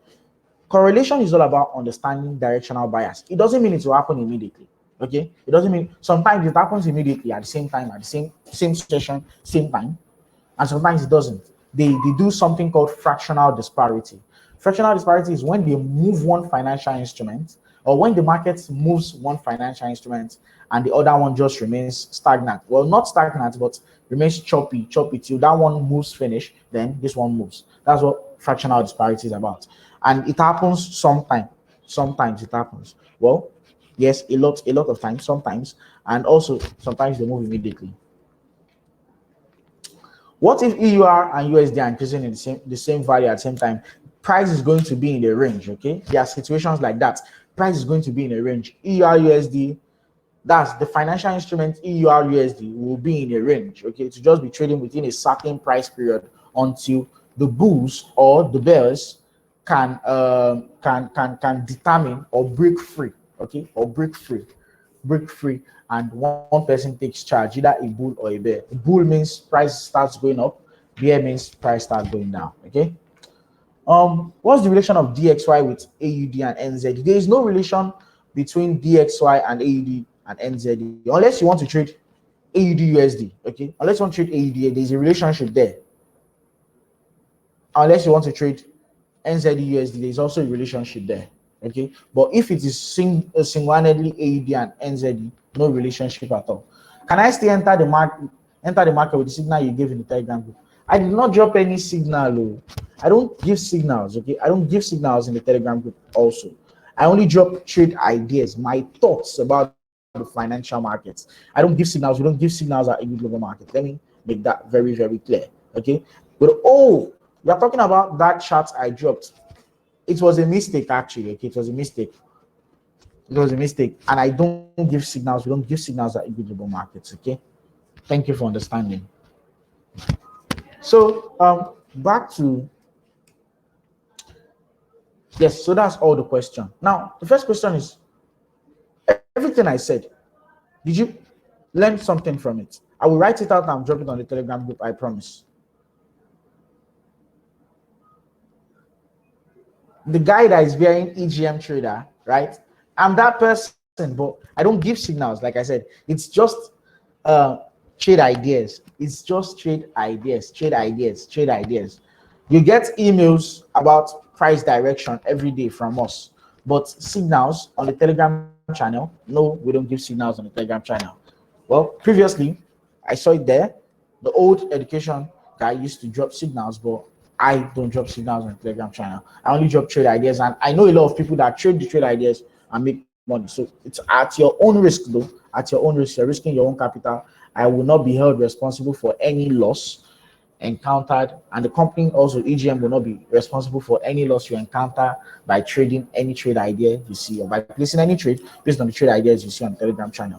Correlation is all about understanding directional bias. It doesn't mean it will happen immediately. Okay, it doesn't mean, sometimes it happens immediately at the same time, at the same session, same time, and sometimes it doesn't. They do something called fractional disparity. Fractional disparity is when they move one financial instrument, or when the market moves one financial instrument and the other one just remains stagnant. Well, not stagnant, but remains choppy till that one moves finish, then this one moves. That's what fractional disparity is about. And it happens sometimes. Sometimes it happens. Well, yes, a lot of times, sometimes, and also sometimes they move immediately. What if EUR and USD are increasing in the same value at the same time? Price is going to be in a range, okay? There are situations like that. Price is going to be in a range. EUR USD, that's the financial instrument, EUR USD will be in a range, okay? To just be trading within a certain price period until the bulls or the bears can determine or break free, okay? Or break free, and one person takes charge, either a bull or a bear. A bull means price starts going up, bear means price starts going down. Okay. What's the relation of DXY with AUD and NZD? There is no relation between DXY and AUD and NZD unless you want to trade AUD USD. Okay, unless you want to trade AUD, there's a relationship there. Unless you want to trade NZD USD, there's also a relationship there. Okay, but if it is single-handedly AUD and NZD, no relationship at all. Can I still enter the market with the signal you gave in the Telegram group? I did not drop any signal. I don't give signals. Okay, I don't give signals in the Telegram group. Also, I only drop trade ideas, my thoughts about the financial markets. I don't give signals. We don't give signals at any global market. Let me make that very, very clear. Okay, but you're talking about that chart I dropped. It was a mistake, actually. Okay, it was a mistake. And I don't give signals. We don't give signals at global markets. Okay, thank you for understanding. So back to Yes, so that's all the question. Now, the first question is, everything I said, did you learn something from it? I will write it out and drop it on the Telegram group, I promise. The guy that is bearing EGM trader, right? I'm that person, but I don't give signals. Like I said, it's just trade ideas. It's just trade ideas, trade ideas, trade ideas. You get emails about price direction every day from us, but signals on the Telegram channel, no, we don't give signals on the Telegram channel. Well, previously, I saw it there. The old education guy used to drop signals, but I don't drop signals on the Telegram channel. I only drop trade ideas, and I know a lot of people that trade the trade ideas and make money. So it's at your own risk, though. At your own risk, you're risking your own capital. I will not be held responsible for any loss encountered, and the company also EGM will not be responsible for any loss you encounter by trading any trade idea you see or by placing any trade based on the trade ideas you see on the Telegram channel.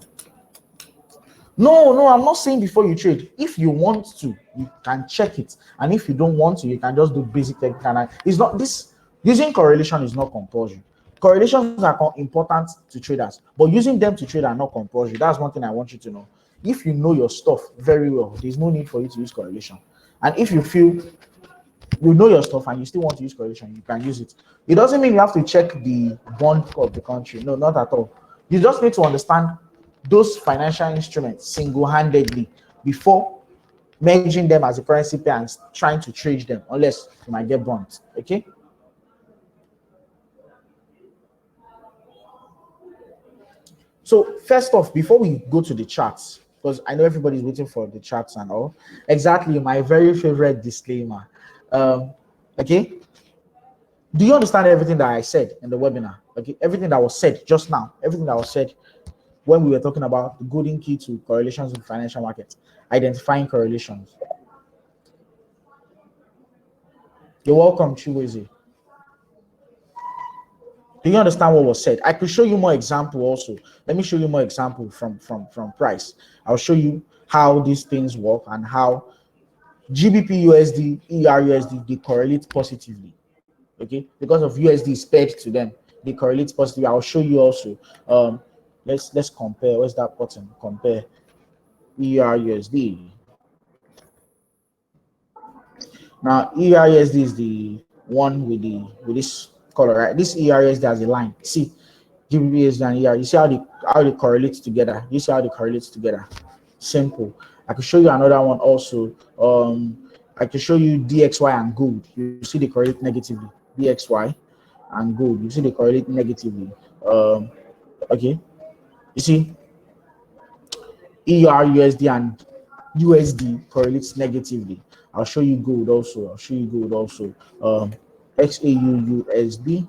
No, I'm not saying before you trade. If you want to, you can check it, and if you don't want to, you can just do basic technical. It's not this using correlation is not compulsory. Correlations are important to traders, but using them to trade are not compulsory. That's one thing I want you to know. If you know your stuff very well, there's no need for you to use correlation. And if you feel you know your stuff and you still want to use correlation, you can use it. It doesn't mean you have to check the bond of the country. No, not at all. You just need to understand those financial instruments single-handedly before merging them as a currency pair and trying to trade them, unless you might get burnt. Okay. So first off, before we go to the charts, because I know everybody's waiting for the charts and all, exactly my very favorite disclaimer. Okay, do you understand everything that I said in the webinar? Okay, everything that was said just now, everything that was said when we were talking about the golden key to correlations in financial markets, identifying correlations. You're welcome, Chiweze. Do you understand what was said? I could show you more example also. Let me show you more example from price. I'll show you how these things work and how GBP USD, ER USD, they correlate positively. Okay, because of USD is paired to them, they correlate positively. I'll show you also. Let's compare. Where's that button? Compare ER USD. Now ER USD is the one with this color, right? This ER USD has a line. See, GBP USD and ER. You see how they correlate together. You see how they correlate together. Simple. I can show you another one also. I can show you DXY and gold. You see they correlate negatively. DXY and gold. You see they correlate negatively. Okay. You see ER USD and USD correlates negatively. I'll show you gold also. XAU USD.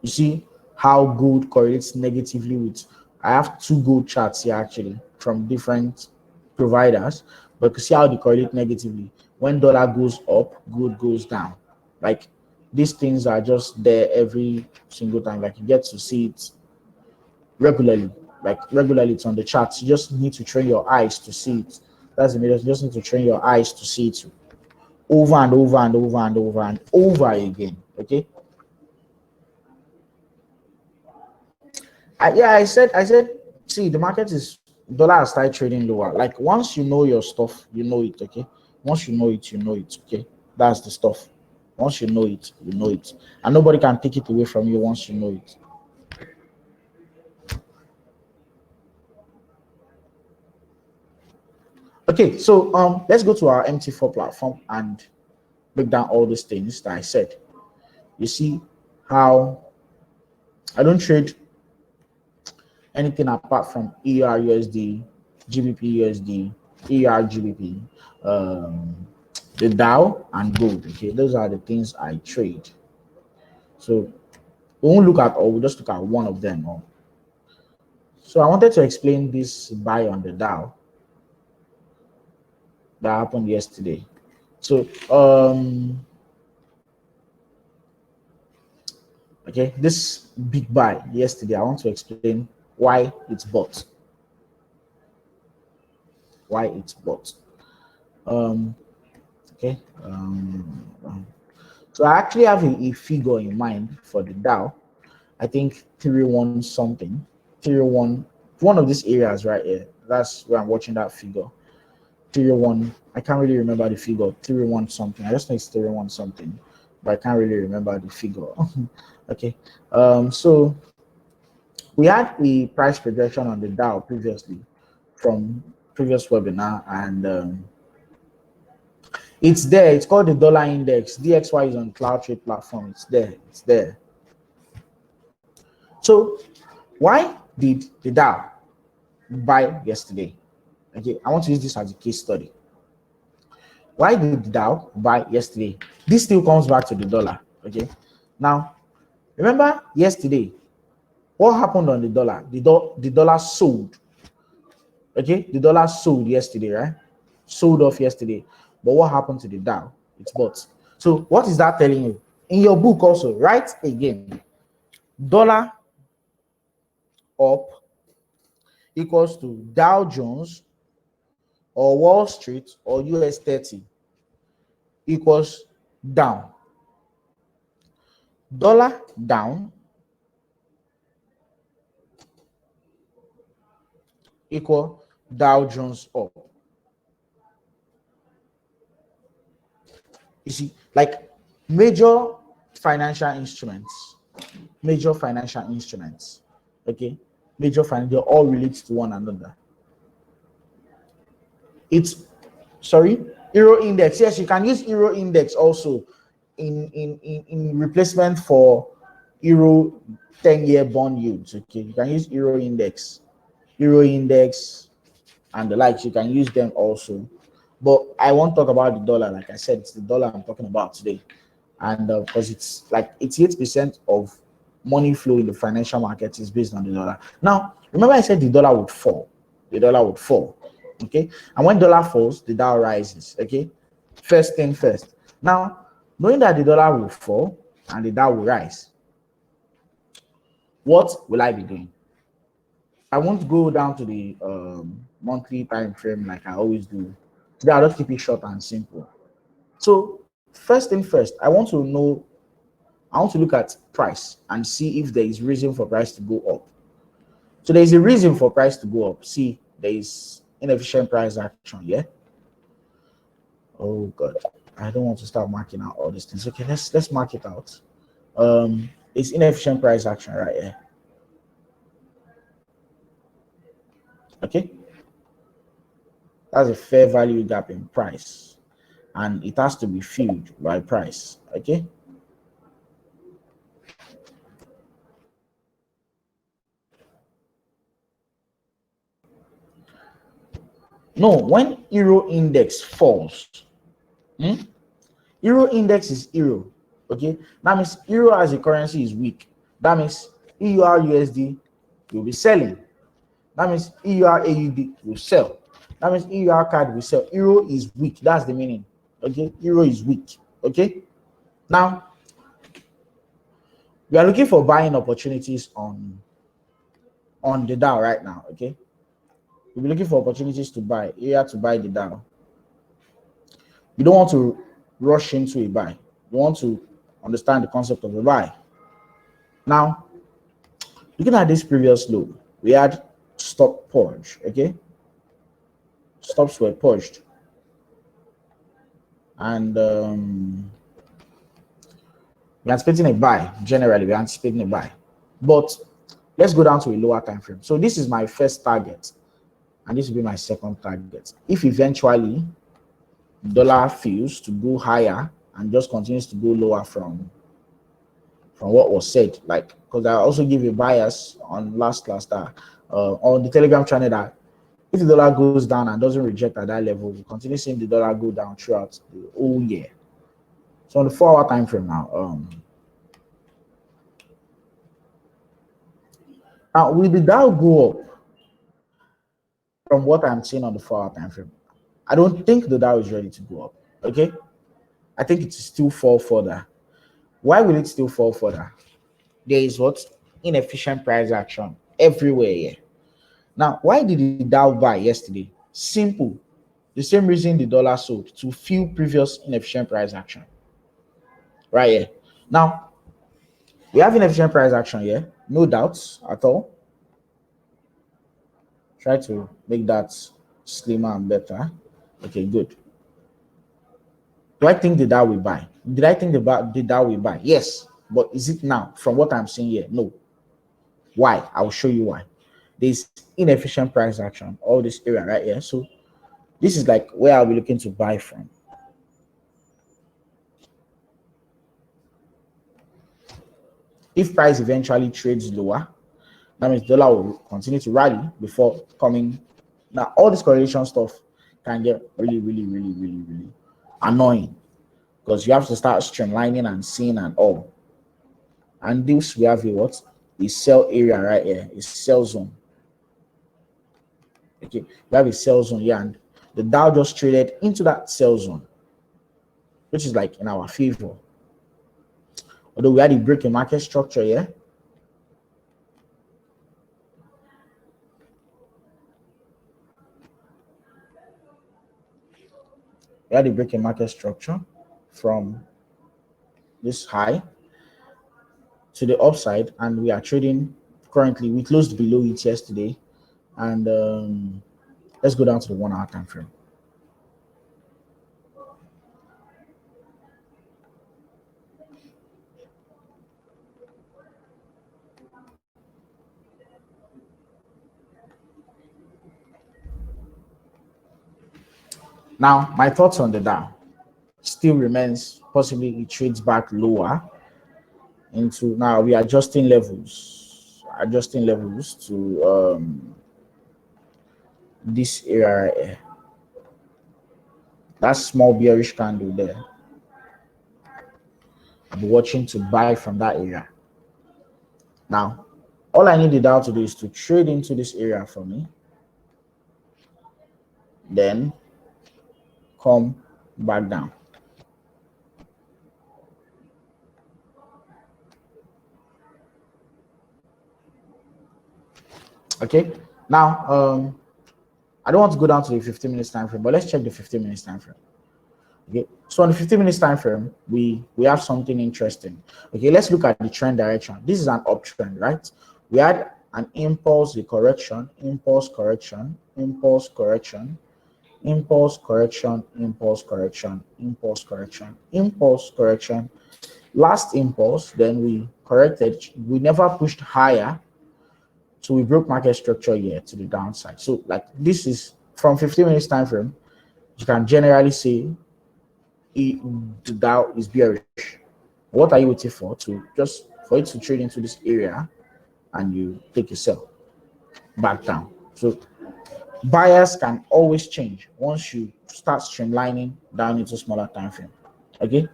You see how gold correlates negatively with. I have two gold charts here actually from different providers, but you see how they correlate negatively. When dollar goes up, gold goes down. Like these things are just there every single time. Like you get to see it regularly. Like regularly, it's on the charts. You just need to train your eyes to see it. That's the middle. You just need to train your eyes to see it over and over and over and over and over again. Okay. I said, see, the market is dollar has started trading lower. Like once you know your stuff, you know it. Okay. Once you know it, you know it. Okay. That's the stuff. Once you know it, you know it, and nobody can take it away from you once you know it. Okay, so let's go to our Mt4 platform and break down all these things that I said. You see how I don't trade anything apart from ER USD, GBP USD, ER GBP, the Dow and gold. Okay, those are the things I trade. So we won't look at all, we'll just look at one of them. So I wanted to explain this buy on the Dow that happened yesterday. So okay, this big buy yesterday, I want to explain why it's bought. Why it's bought. Okay. So I actually have a figure in mind for the Dow. I think 301 something, 301, one of these areas right here. That's where I'm watching that figure. 301. I can't really remember the figure. 301 something. I just know it's 301 something, but I can't really remember the figure. Okay. So we had a price projection on the Dow previously from previous webinar, and it's there. It's called the dollar index. DXY is on Cloud Trade platform. It's there. It's there. So why did the Dow buy yesterday? Okay, I want to use this as a case study. Why did the Dow buy yesterday? This still comes back to the dollar. Okay, now remember yesterday, what happened on the dollar? The dollar sold. Okay, the dollar sold yesterday, right? Sold off yesterday. But what happened to the Dow? It's bought. So what is that telling you? In your book also, write again. Dollar up equals to Dow Jones or Wall Street or US 30 equals down. Dollar down equal Dow Jones up. You see, like major financial instruments, okay, they all relate to one another. It's Euro index. Yes, you can use Euro index also in replacement for Euro 10-year bond yields. Okay, you can use Euro index, and the likes. You can use them also. But I won't talk about the dollar. Like I said, it's the dollar I'm talking about today, and because it's like 88% of money flow in the financial market is based on the dollar. Now, remember I said the dollar would fall. Okay, and when dollar falls, the Dow rises. Okay, first thing first. Now, knowing that the dollar will fall and the Dow will rise, what will I be doing? I won't go down to the monthly time frame like I always do. Today I'll just keep it short and simple. So first thing first, I want to look at price and see if there is reason for price to go up. So there is a reason for price to go up. See, there is inefficient price action. Yeah. Oh God, I don't want to start marking out all these things. Okay, let's mark it out. It's inefficient price action right here. Okay, that's a fair value gap in price, and it has to be filled by price. Okay. No, when Euro index falls, Euro index is Euro. Okay, that means Euro as a currency is weak. That means EUR USD will be selling. That means EUR AUD will sell. That means EUR card will sell. Euro is weak. That's the meaning. Okay, Euro is weak. Okay, now we are looking for buying opportunities on the Dow right now. Okay, we'll be looking for opportunities to buy. Area to buy the Dow. You don't want to rush into a buy. You want to understand the concept of a buy. Now, looking at this previous low, we had stop purge. Okay, stops were purged, and we're anticipating a buy. Generally, we're anticipating a buy, but let's go down to a lower time frame. So this is my first target, and this will be my second target. If eventually dollar fails to go higher and just continues to go lower from what was said, like, because I also give a bias on last on the Telegram channel that if the dollar goes down and doesn't reject at that level, we continue seeing the dollar go down throughout the whole year. So on the 4-hour time frame now, will the Dow go up from what I'm seeing on the 4-hour time frame? I don't think the Dow is ready to go up. Okay, I think it will still fall further. Why will it still fall further? There is what? Inefficient price action everywhere here. Now, why did the Dow buy yesterday? Simple. The same reason the dollar sold, to fill previous inefficient price action. Right here. Now, we have inefficient price action here, no doubts at all. Try to make that slimmer and better. Okay, good. Do I think the Dow will buy? Did I think the Dow will buy? Yes. But is it now? From what I'm seeing here, no. Why? I will show you why. There's inefficient price action, all this area right here. So this is like where I'll be looking to buy from. If price eventually trades lower, that means dollar will continue to rally before coming. Now, all this correlation stuff can get really annoying, because you have to start streamlining and seeing and all. And this, we have a what? A sell area right here, a sell zone. Okay, we have a sell zone here, and the Dow just traded into that sell zone, which is like in our favor. Although we had a break in market structure here. We had a break in market structure from this high to the upside, and we are trading currently. We closed below it yesterday, and let's go down to the 1 hour time frame. Now, my thoughts on the Dow still remains possibly it trades back lower into, now we are adjusting levels to this area right here. That small bearish candle there. I'll be watching to buy from that area. Now, all I need the Dow to do is to trade into this area for me, then come back down. Okay, now I don't want to go down to the 15 minutes time frame, but let's check the 15 minutes time frame. Okay, so on the 15 minutes time frame, we have something interesting. Okay, let's look at the trend direction. This is an uptrend, right? We had an impulse, a correction, impulse correction, impulse correction, impulse correction, impulse correction, impulse correction, impulse correction, last impulse. Then we corrected. We never pushed higher, so we broke market structure here to the downside. So like this is from 15 minutes time frame, you can generally say the Dow is bearish. What are you waiting for? To just for it to trade into this area, and you take a sell back down. So buyers can always change once you start streamlining down into smaller time frame. Okay.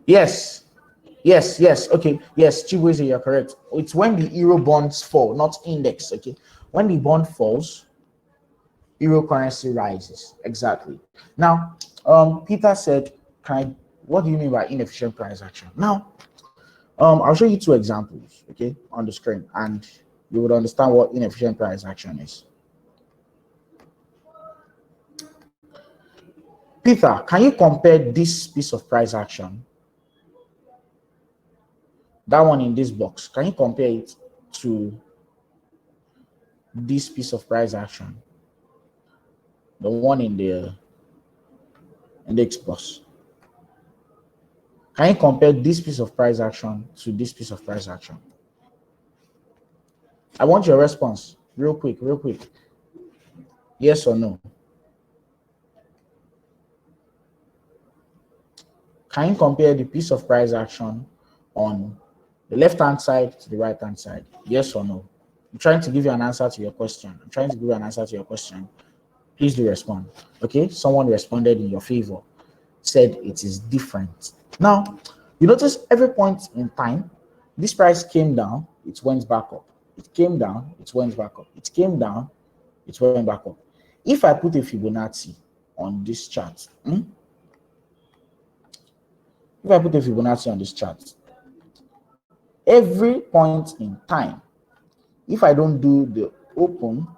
Yes. Okay. Yes, Chibueze, you're correct. It's when the euro bonds fall, not index. Okay. When the bond falls, euro currency rises. Exactly. Now, Peter said, what do you mean by inefficient price action? Now, I'll show you two examples, okay, on the screen, and you would understand what inefficient price action is. Peter, can you compare this piece of price action, that one in this box, can you compare it to this piece of price action, the one in the index box? Can you compare this piece of price action to this piece of price action? I want your response real quick. Yes or no? Can you compare the piece of price action on the left-hand side to the right-hand side? Yes or no? I'm trying to give you an answer to your question. Please do respond. Okay, someone responded in your favor, said it is different. Now, you notice every point in time, this price came down, it went back up. It came down, it went back up. It came down, it went back up. If I put a Fibonacci on this chart, every point in time, if I don't do the open,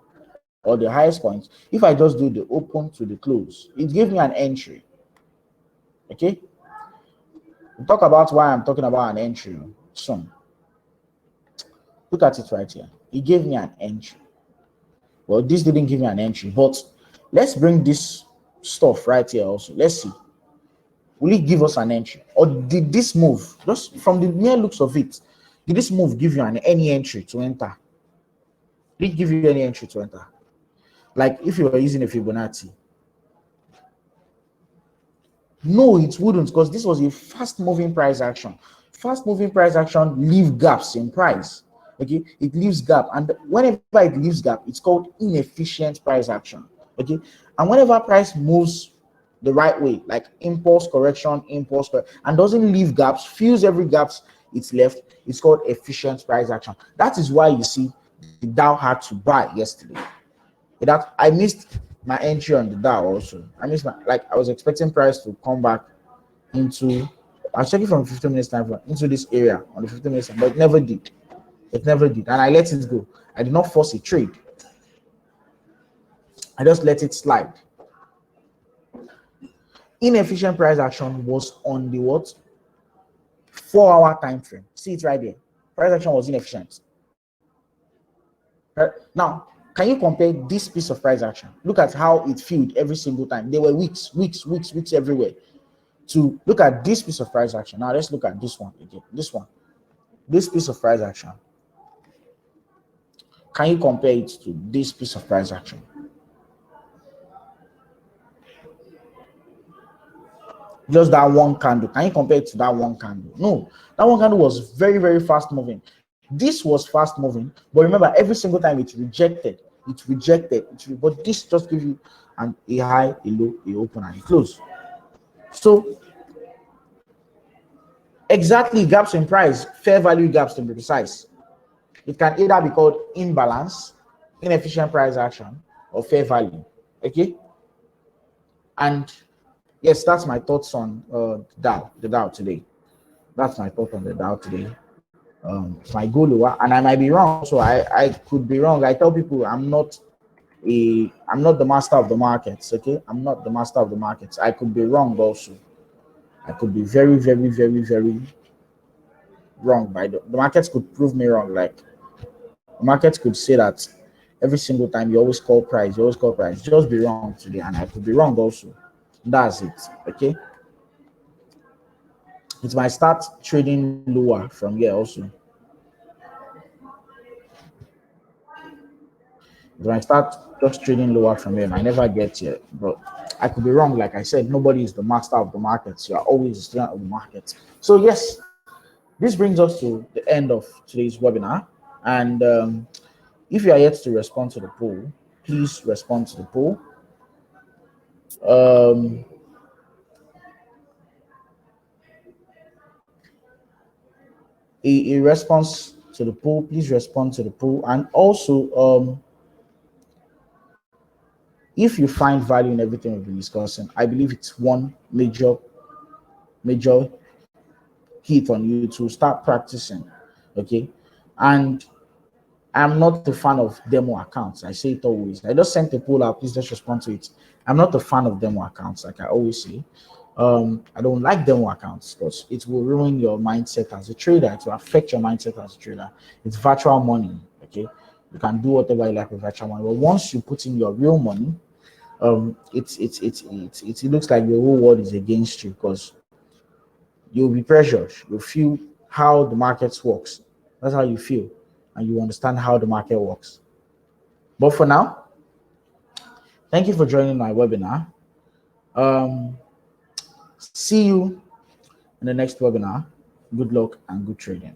or the highest point, if I just do the open to the close, it gave me an entry. Okay, we'll talk about why I'm talking about an entry soon. Look at it right here. It gave me an entry. Well, this didn't give me an entry, but let's bring this stuff right here also. Let's see. Will it give us an entry? Or did this move, just from the mere looks of it, did this move give you any entry to enter? Did it give you any entry to enter? Like if you were using a Fibonacci. No, it wouldn't, because this was a fast moving price action. Fast moving price action leave gaps in price. Okay, it leaves gap, and whenever it leaves gap, it's called inefficient price action. Okay, and whenever price moves the right way, like impulse correction, and doesn't leave gaps, fills every gaps it's left, it's called efficient price action. That is why you see the Dow had to buy yesterday. That I missed my entry on the Dow also. I was expecting price to come back into, I was checking from 15 minutes time into this area on the 15 minutes time, but it never did. It never did, and I let it go. I did not force a trade. I just let it slide. Inefficient price action was on the what? 4-hour time frame. See it right there. Price action was inefficient. Now, can you compare this piece of price action? Look at how it filled every single time. There were weeks everywhere. To look at this piece of price action. Now let's look at this one again. This piece of price action. Can you compare it to this piece of price action? Just that one candle. Can you compare it to that one candle? No, that one candle was very, very fast moving. This was fast moving, but remember, every single time it rejected. But this just gives you a high, a low, a open, and a close. So exactly gaps in price, fair value gaps to be precise. It can either be called imbalance, inefficient price action, or fair value. Okay, and yes, that's my thoughts on the Dow today. That's my thought on the Dow today. My goal, and I might be wrong, so I could be wrong. I tell people I'm not the master of the markets. Okay, I'm not the master of the markets. I could be wrong also. I could be very, very, very, very wrong. By the markets could prove me wrong. Like the markets could say that every single time you always call price, Just be wrong today, and I could be wrong also. That's it. Okay. It might start trading lower from here also. It might start just trading lower from here. I never get here, but I could be wrong. Like I said, nobody is the master of the markets. You are always the student of the markets. So yes, this brings us to the end of today's webinar. And if you are yet to respond to the poll, please respond to the poll. A response to the poll, please respond to the poll. And also, if you find value in everything we've been discussing, I believe it's one major hit on you to start practicing. Okay, and I'm not a fan of demo accounts. I say it always. I just sent a poll out. Please just respond to it. I'm not a fan of demo accounts, like I always say. I don't like demo accounts because it will ruin your mindset as a trader. It will affect your mindset as a trader. It's virtual money. Okay, you can do whatever you like with virtual money, but once you put in your real money, it looks like the whole world is against you because you'll be pressured. You'll feel how the market works. That's how you feel, and you understand how the market works. But for now, thank you for joining my webinar. See you in the next webinar. Good luck and good trading.